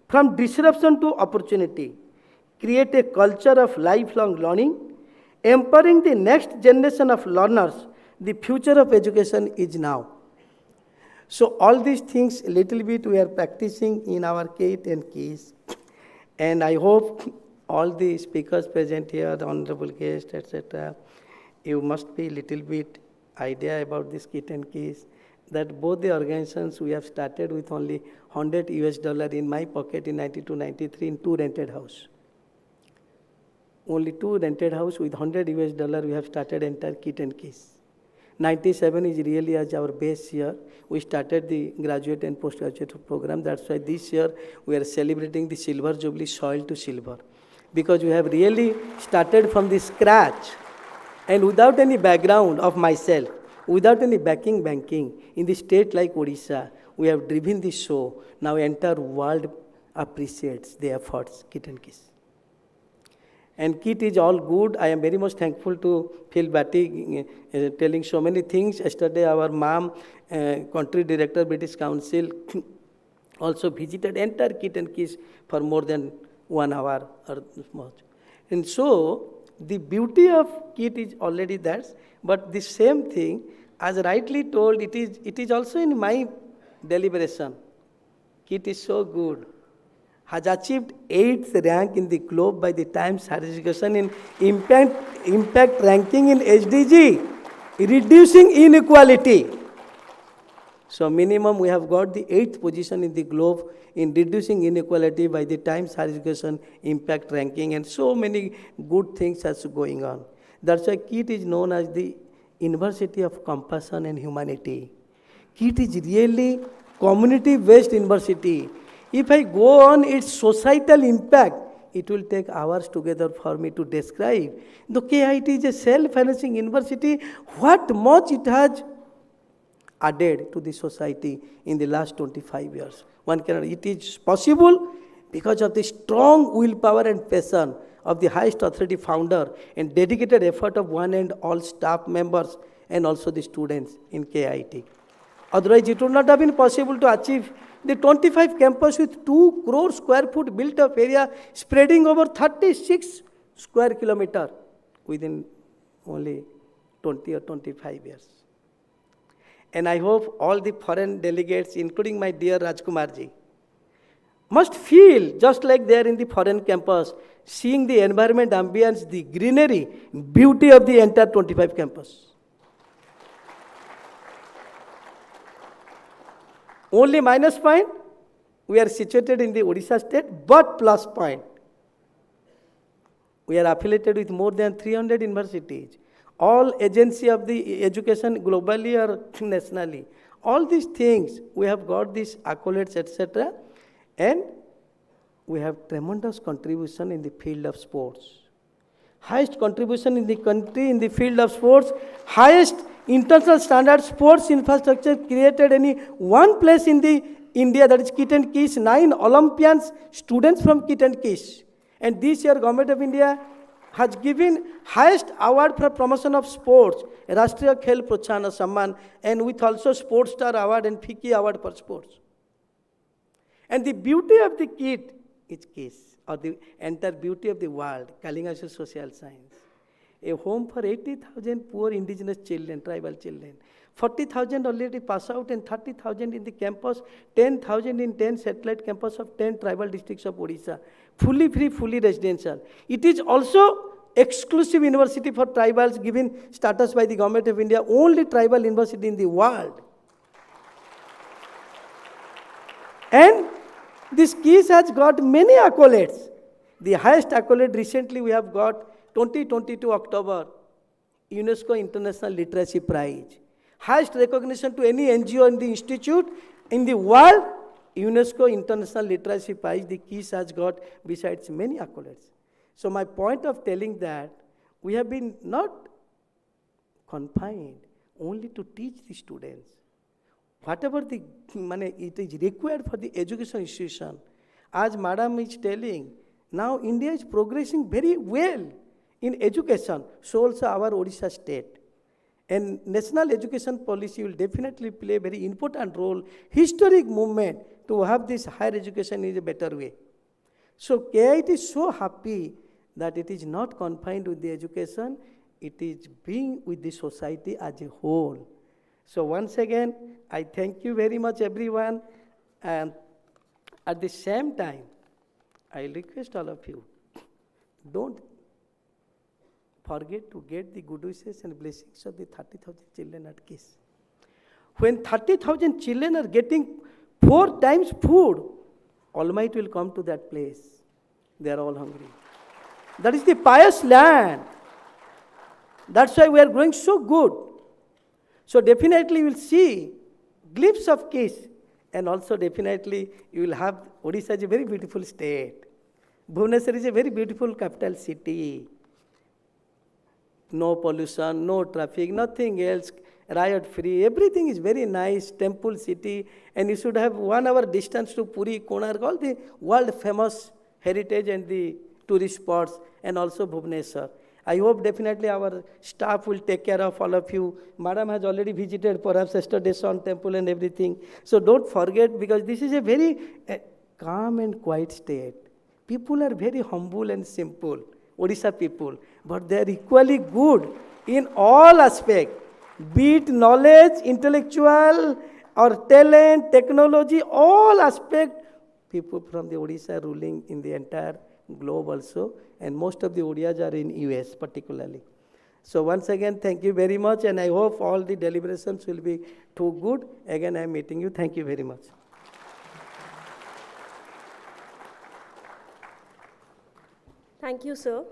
from disruption to opportunity. Create a culture of lifelong learning, empowering the next generation of learners. The future of education is now. So all these things, a little bit we are practicing in our KIIT and KIIS. And I hope all the speakers present here, the honorable guests, etc., you must be a little bit idea about this KIIT and KIIS, that both the organizations we have started with only $100 in my pocket in 92-93 in 2 rented house. Only 2 rented house with $100 we have started entire KIIT and KIIS. 97 is really as our base year. We started the graduate and postgraduate program. That's why this year we are celebrating the silver jubilee, soil to silver. Because we have really started from the scratch and without any background of myself, without any banking, in the state like Odisha, we have driven this show. Now entire world appreciates the efforts, KIIT and KIIS. And KIIT is all good. I am very much thankful to Phil Batty telling so many things. Yesterday our ma'am, country director, British Council, also visited entire KIIT and KIIS for more than 1 hour or much. And so the beauty of KIIT is already that, but the same thing, as rightly told, it is also in my deliberation. KIIT is so good. Has achieved 8th rank in the globe by the Times Higher Education in impact ranking in SDG, reducing inequality. So minimum we have got the 8th position in the globe in reducing inequality by the Times Higher Education impact ranking, and so many good things are going on. That's why KIIT is known as the University of Compassion and Humanity. KIIT is really community-based university. If I go on its societal impact, it will take hours together for me to describe. The KIIT is a self-financing university. What much it has added to the society in the last 25 years. It is possible because of the strong willpower and passion of the highest authority founder and dedicated effort of one and all staff members and also the students in KIIT. Otherwise, it would not have been possible to achieve the 25 campus with 2 crore square foot built up area spreading over 36 square kilometer within only 20 or 25 years. And I hope all the foreign delegates, including my dear Rajkumarji, must feel just like they are in the foreign campus, seeing the environment, ambience, the greenery, beauty of the entire 25 campus. Only minus point, we are situated in the Odisha state, but plus point, we are affiliated with more than 300 universities. All agency of the education globally or nationally. All these things, we have got these accolades, etc. And we have tremendous contribution in the field of sports. Highest contribution in the country in the field of sports, highest international standard sports infrastructure created any one place in the India, that is KIIT and KIIS, 9 Olympians, students from KIIT and KIIS. And this year Government of India has given highest award for promotion of sports, Rashtriya Khel Protsahana Samman, and with also Sports Star Award and FICCI Award for sports. And the beauty of the KIIT is KIIS, or the entire beauty of the world, Kalinga Social Science. A home for 80,000 poor indigenous children, tribal children. 40,000 already pass out and 30,000 in the campus, 10,000 in 10 satellite campus of 10 tribal districts of Odisha. Fully free, fully residential. It is also exclusive university for tribals given status by the Government of India, only tribal university in the world. And this KIIS has got many accolades. The highest accolade recently we have got 2022 October, UNESCO International Literacy Prize. Highest recognition to any NGO in the institute in the world, UNESCO International Literacy Prize, the KIIS has got besides many accolades. So my point of telling that, we have been not confined only to teach the students. Whatever it is required for the education institution, as Madam is telling, now India is progressing very well in education, so also our Odisha state. And national education policy will definitely play a very important role, historic movement to have this higher education in a better way. So KIIT is so happy that it is not confined with the education, it is being with the society as a whole. So once again, I thank you very much, everyone. And at the same time, I request all of you, don't forget to get the good wishes and blessings of the 30,000 children at KIIT. When 30,000 children are getting 4 times food, Almighty will come to that place. They are all hungry. That is the pious land. That's why we are growing so good. So definitely you will see glimpse of KIIT, and also definitely you will have, Odisha is a very beautiful state. Bhubaneswar is a very beautiful capital city. No pollution, no traffic, nothing else, riot free, everything is very nice, temple city, and you should have 1 hour distance to Puri, Konark, all the world famous heritage and the tourist spots, and also Bhubaneswar. I hope definitely our staff will take care of all of you. Madam has already visited perhaps yesterday Sun Temple and everything. So don't forget, because this is a very calm and quiet state. People are very humble and simple, Odisha people, but they are equally good in all aspects, be it knowledge, intellectual, or talent, technology, all aspects. People from the Odisha are ruling in the entire globe also, and most of the Odias are in US particularly. So once again, thank you very much, and I hope all the deliberations will be too good. Again, I am meeting you. Thank you very much. Thank you, sir.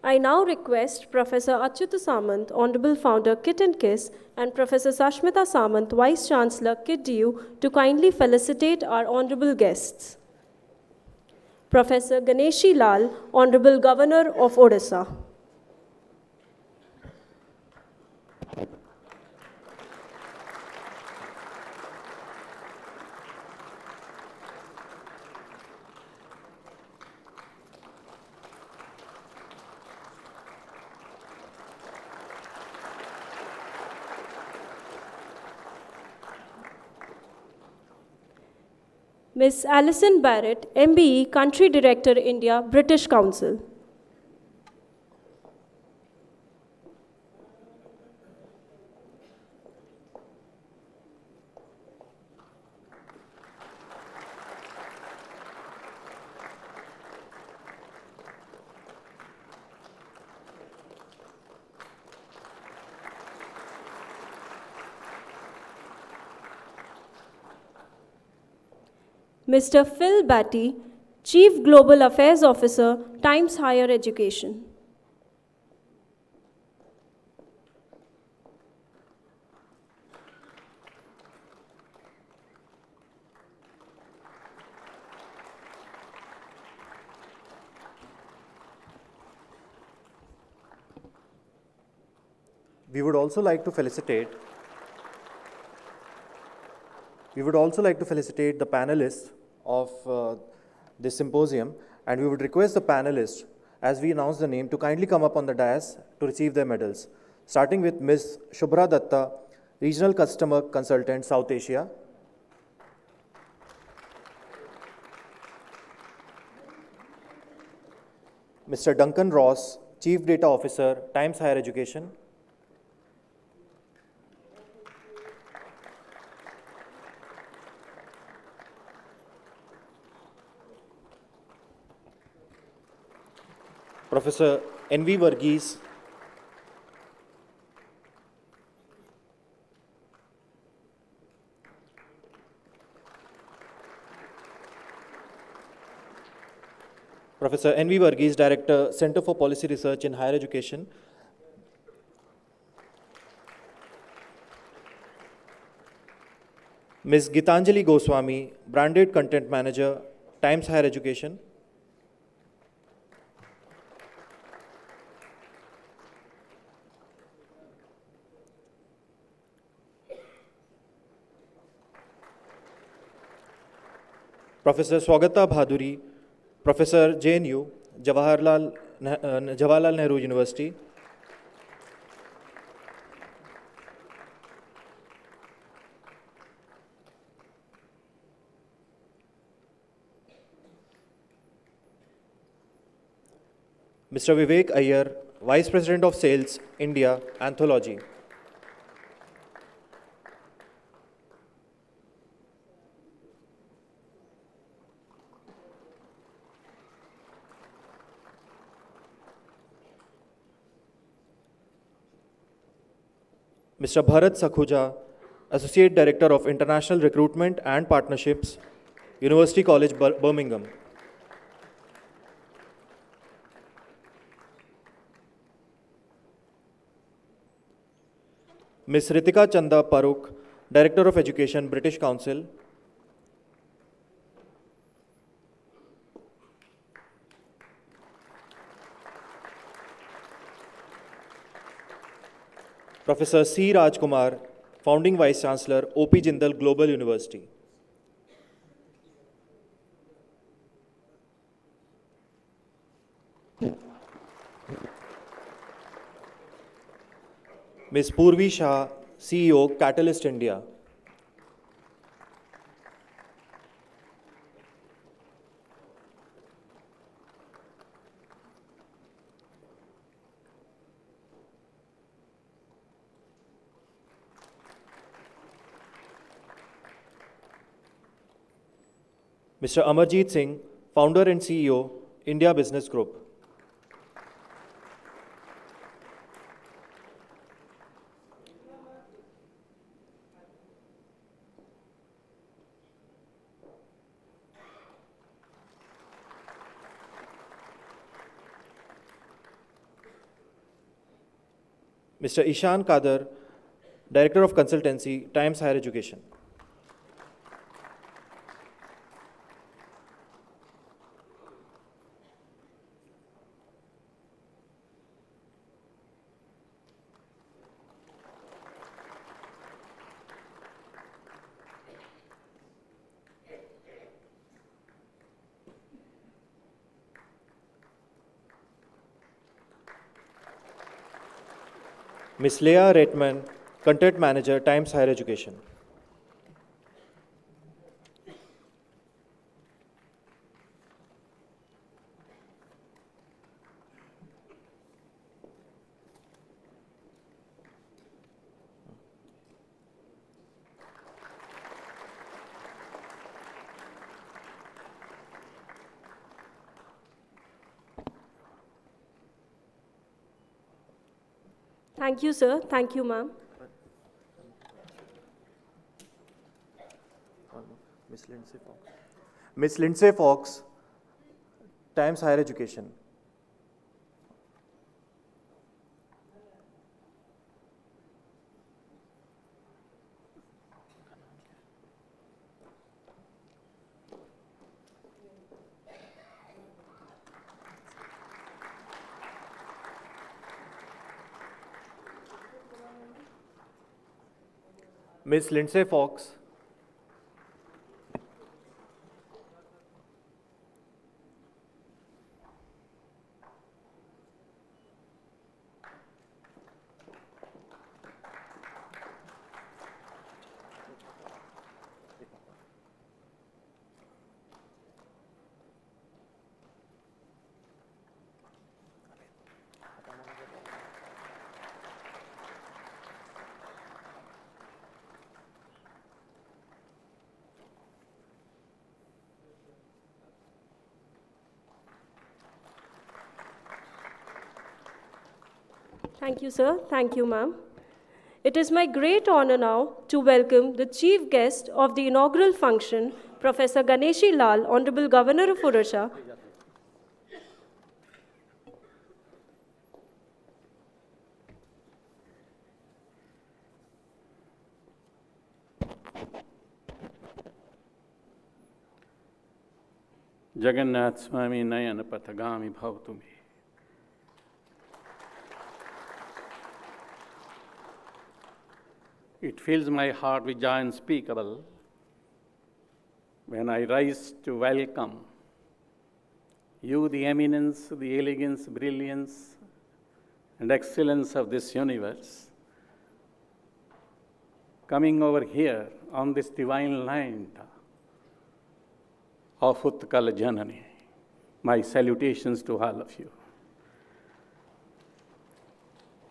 I now request Professor Achyuta Samant, Honorable Founder KIIT and KISS, and Professor Sashmita Samant, Vice Chancellor KIIT DU, to kindly felicitate our honorable guests. Professor Ganeshi Lal, Honorable Governor of Odisha. Ms. Alison Barrett, MBE, Country Director, India, British Council. Mr. Phil Batty, Chief Global Affairs Officer, Times Higher Education. We would also like to felicitate the panelists of this symposium, and we would request the panelists, as we announce the name, to kindly come up on the dais to receive their medals, starting with Ms. Shubhra Datta, Regional Customer Consultant, South Asia. Mr. Duncan Ross, Chief Data Officer, Times Higher Education. Professor N.V. Varghese, Professor N.V. Varghese, Director, Center for Policy Research in Higher Education. Ms. Gitanjali Goswami, Branded Content Manager, Times Higher Education. Professor Swagata Bhaduri, Professor JNU, Jawaharlal Nehru University. Mr. Vivek Iyer, Vice President of Sales, India, Anthology. Mr. Bharat Sakhuja, Associate Director of International Recruitment and Partnerships, University College, Birmingham. Ms. Ritika Chanda Parukh, Director of Education, British Council. Professor C. Rajkumar, Founding Vice Chancellor, O.P. Jindal Global University. Ms. Purvi Shah, CEO, Catalyst India. Mr. Amarjeet Singh, Founder and CEO, India Business Group. Mr. Ishan Kader, Director of Consultancy, Times Higher Education. Ms. Leah Redman, Content Manager, Times Higher Education. Thank you, sir. Thank you, ma'am. Ms. Lindsay Fox. Ms. Lindsay Fox, Times Higher Education. Ms. Lindsay Fox. Thank you, sir. Thank you, ma'am. It is my great honor now to welcome the chief guest of the inaugural function, Professor Ganeshi Lal, Honorable Governor of Odisha. Jagannath Swami Nayan Pathagami Bhavatu Me. It fills my heart with joy unspeakable when I rise to welcome you, the eminence, the elegance, brilliance, and excellence of this universe, coming over here on this divine land of Utkal Janani. My salutations to all of you.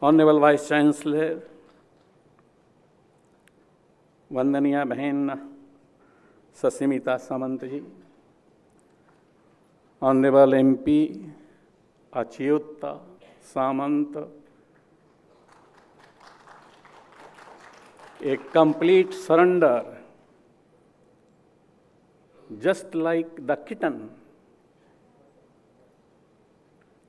Honorable Vice Chancellor, वंदनीय बहन सस्मिता सामंत जी, Honorable MP Achyuta Samant, a complete surrender, just like the kitten,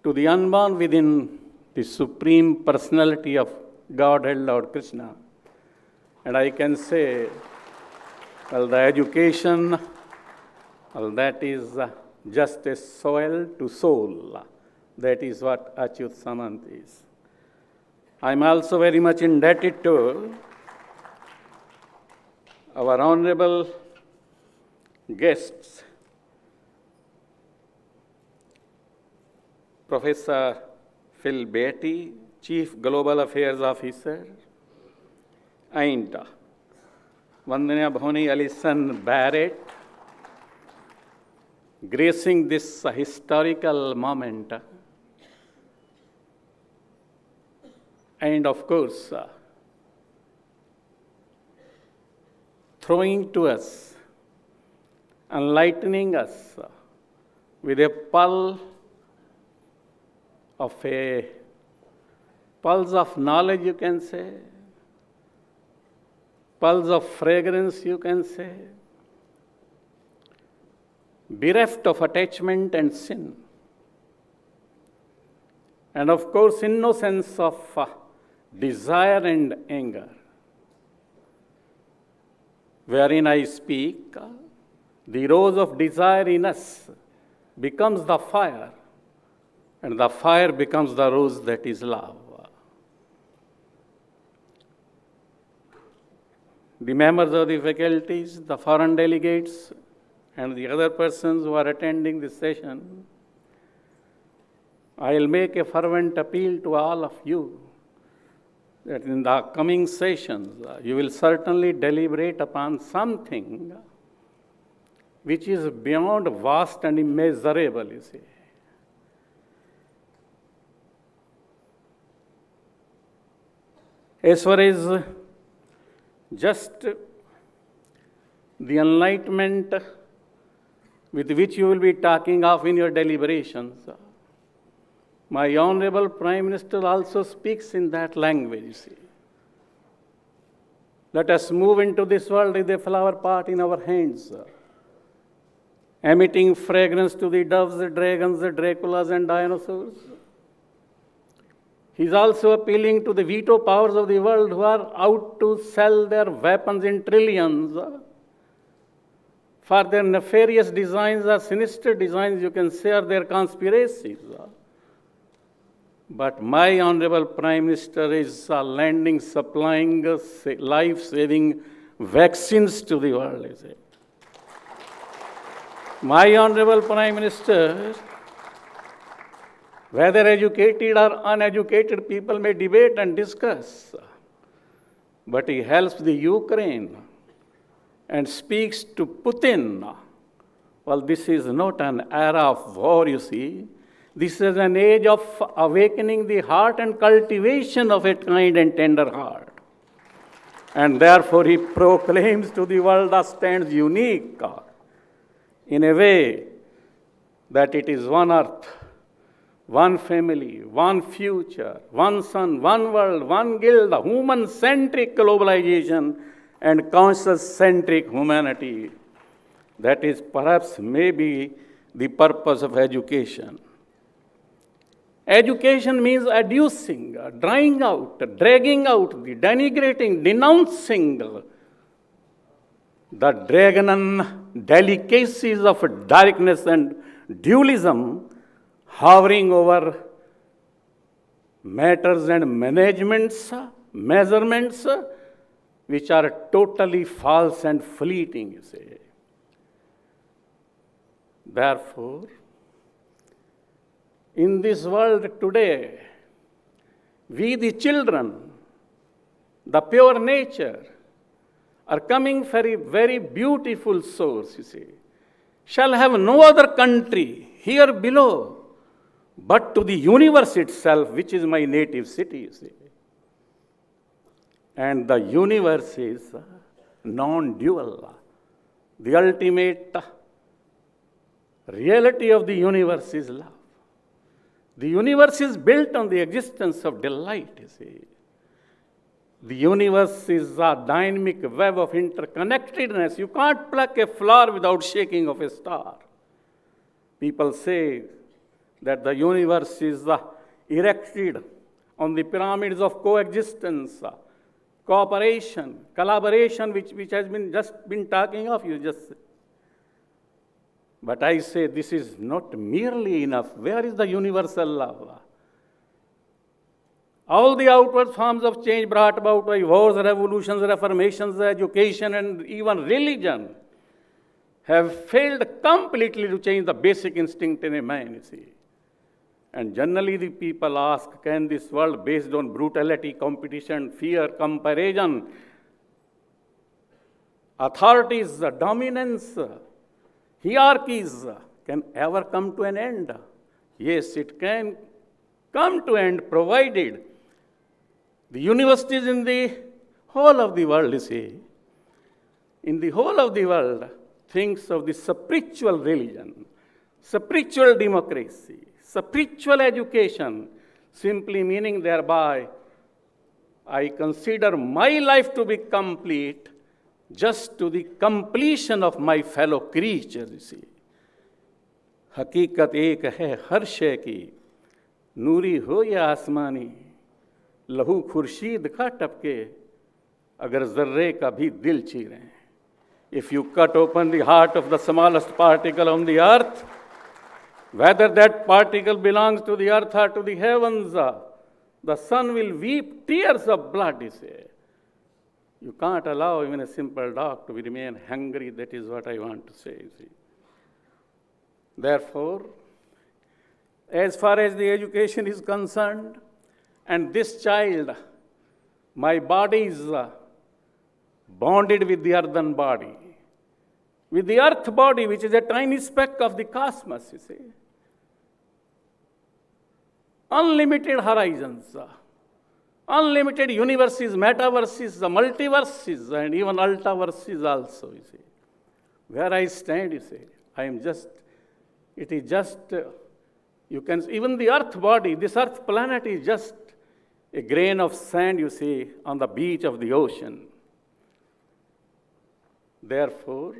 to the unborn within the Supreme Personality of Godhead, Lord Krishna. And I can say, well, the education, well, that is just a soil to soul. That is what Achyut Samant is. I'm also very much indebted to our honorable guests, Professor Phil Beatty, Chief Global Affairs Officer, and Vandanya Bhoni Alison Barrett, gracing this historical moment. And of course, throwing to us, enlightening us with a pulse of knowledge, you can say, pulse of fragrance, you can say, bereft of attachment and sin, and of course innocence of desire and anger, wherein I speak, the rose of desire in us becomes the fire, and the fire becomes the rose that is love. The members of the faculties, the foreign delegates, and the other persons who are attending this session, I will make a fervent appeal to all of you that in the coming sessions, you will certainly deliberate upon something which is beyond vast and immeasurable, you see. As far as just the enlightenment with which you will be talking of in your deliberations, my Honorable Prime Minister also speaks in that language, you see. Let us move into this world with a flower pot in our hands, emitting fragrance to the doves, the dragons, the Draculas, and dinosaurs. He is also appealing to the veto powers of the world who are out to sell their weapons in trillions for their nefarious designs or sinister designs, you can say, or their conspiracies. But my Honorable Prime Minister is lending, supplying life-saving vaccines to the world, is it? My Honorable Prime Minister, whether educated or uneducated people may debate and discuss, but he helps the Ukraine and speaks to Putin. Well, this is not an era of war, you see. This is an age of awakening the heart and cultivation of a kind and tender heart. And therefore, he proclaims to the world that stands unique in a way that it is one earth, one family, one future, one sun, one world, one guild, human-centric globalization and conscious-centric humanity. That is perhaps maybe the purpose of education. Education means adducing, drying out, dragging out, the denigrating, denouncing the dragon delicacies of darkness and dualism hovering over matters and managements, measurements, which are totally false and fleeting, you say. Therefore, in this world today, we the children, the pure nature, are coming from a very beautiful source, you see, shall have no other country here below, but to the universe itself, which is my native city, you see. And the universe is non-dual. The ultimate reality of the universe is love. The universe is built on the existence of delight, you see. The universe is a dynamic web of interconnectedness. You can't pluck a flower without shaking of a star. People say that the universe is erected on the pyramids of coexistence, cooperation, collaboration, which has been talking of you just. But I say this is not merely enough. Where is the universal love? All the outward forms of change brought about by wars, revolutions, reformations, education, and even religion have failed completely to change the basic instinct in a man, you see. And generally the people ask, can this world based on brutality, competition, fear, comparison, authorities, dominance, hierarchies can ever come to an end? Yes, it can come to end provided the universities in the whole of the world, you see, in the whole of the world, thinks of the spiritual religion, spiritual democracy, spiritual education, simply meaning thereby, I consider my life to be complete just to the completion of my fellow creatures, you see. हकीकत एक है हर शय की, नूरी हो या आसमानी, लहू खुर्शीद का टपके, अगर जर्रे का भी दिल चीरें. If you cut open the heart of the smallest particle on the earth, whether that particle belongs to the earth or to the heavens, the sun will weep tears of blood, you say. You can't allow even a simple dog to remain hungry. That is what I want to say, you see. Therefore, as far as the education is concerned, and this child, my body is bonded with the earthen body, with the earth body, which is a tiny speck of the cosmos, you see. Unlimited horizons, unlimited universes, metaverses, multiverses, and even ultraverses also, you see. Where I stand, you see, I am just, it is just, you can, even the earth body, this earth planet is just a grain of sand, you see, on the beach of the ocean. Therefore,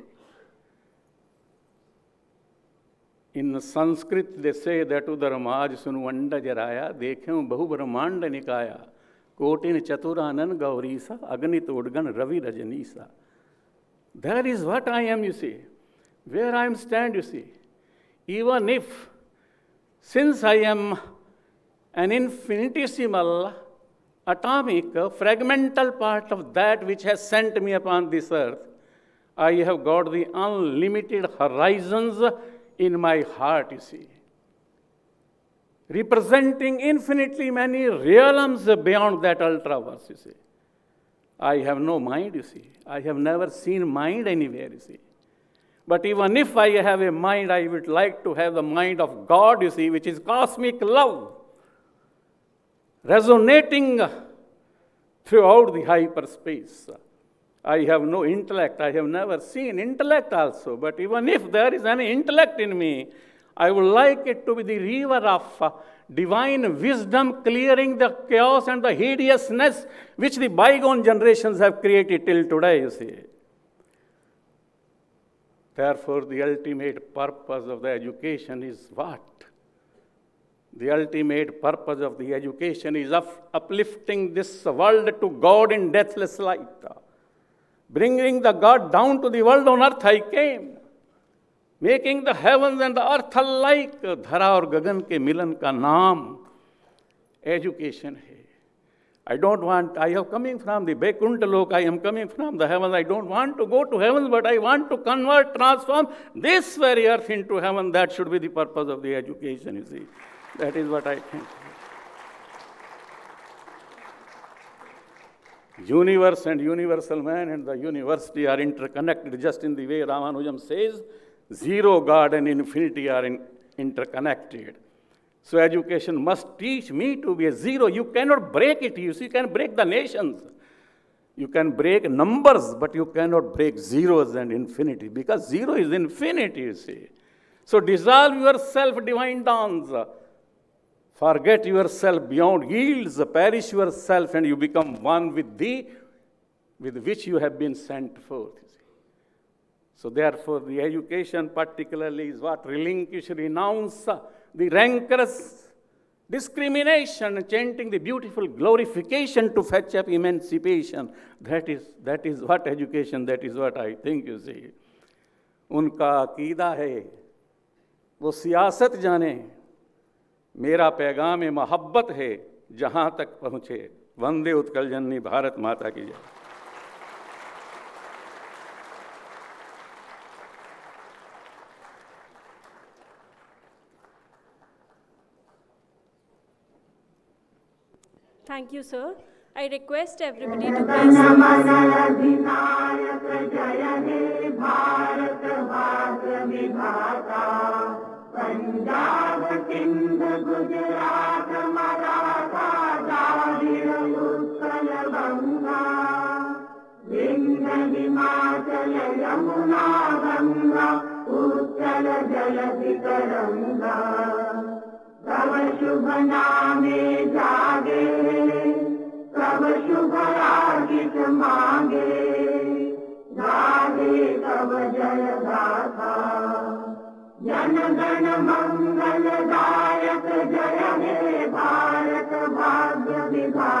in Sanskrit, they say that Udaramaj Sunvanda Jaraya, Dekham Bahu Brahmanda Nikaya, Kotin Chaturanan Gaurisa, Aganit Udgan Ravi Rajanisa. That is what I am, you see. Where I am stand, you see. Even if, since I am an infinitesimal, atomic, fragmental part of that which has sent me upon this earth, I have got the unlimited horizons in my heart, you see, representing infinitely many realms beyond that ultraverse, you see. I have no mind, you see. I have never seen mind anywhere, you see. But even if I have a mind, I would like to have the mind of God, you see, which is cosmic love, resonating throughout the hyperspace. I have no intellect. I have never seen intellect also. But even if there is any intellect in me, I would like it to be the river of divine wisdom, clearing the chaos and the hideousness which the bygone generations have created till today, you see. Therefore, the ultimate purpose of the education is what? The ultimate purpose of the education is uplifting this world to God in deathless light. Bringing the God down to the world on earth I came. Making the heavens and the earth alike. Dhara aur gagan ke milan ka naam education hai. I don't want, I am coming from the Vaikuntha Lok, I am coming from the heavens. I don't want to go to heavens, but I want to convert, transform this very earth into heaven. That should be the purpose of the education, you see. That is what I think. Universe and universal man and the university are interconnected, just in the way Ramanujam says, zero God and infinity are interconnected. So education must teach me to be a zero. You cannot break it. You see, you can break the nations. You can break numbers, but you cannot break zeros and infinity, because zero is infinity, you see. So dissolve yourself, divine dawns. Forget yourself beyond yields, perish yourself, and you become one with thee, with which you have been sent forth. You see. So therefore, the education particularly is what relinquish, renounce the rancorous discrimination, chanting the beautiful glorification to fetch up emancipation. That is what education, that is what I think, you see. उनका अकीदा है वो सियासत जाने, मेरा पैगाम मोहब्बत है जहाँ तक पहुँचे। वंदे उत्कल जननी भारत माता की जय। Thank you, sir. I request everybody to please अधिनायक जय हे भारत भाग्य विधाता, पंजाब सिंध गुजरात मराठा द्राविड़ उत्कल बंगा, विंध्य हिमाचल यमुना गंगा, उत्कल जलधि तरंगा। तब शुभ नामे जागे, तब शुभ राजित मांगे, गाहे तब जय गाथा। जन गण मंगल दायक जय हे भारत भाग्य विधाता।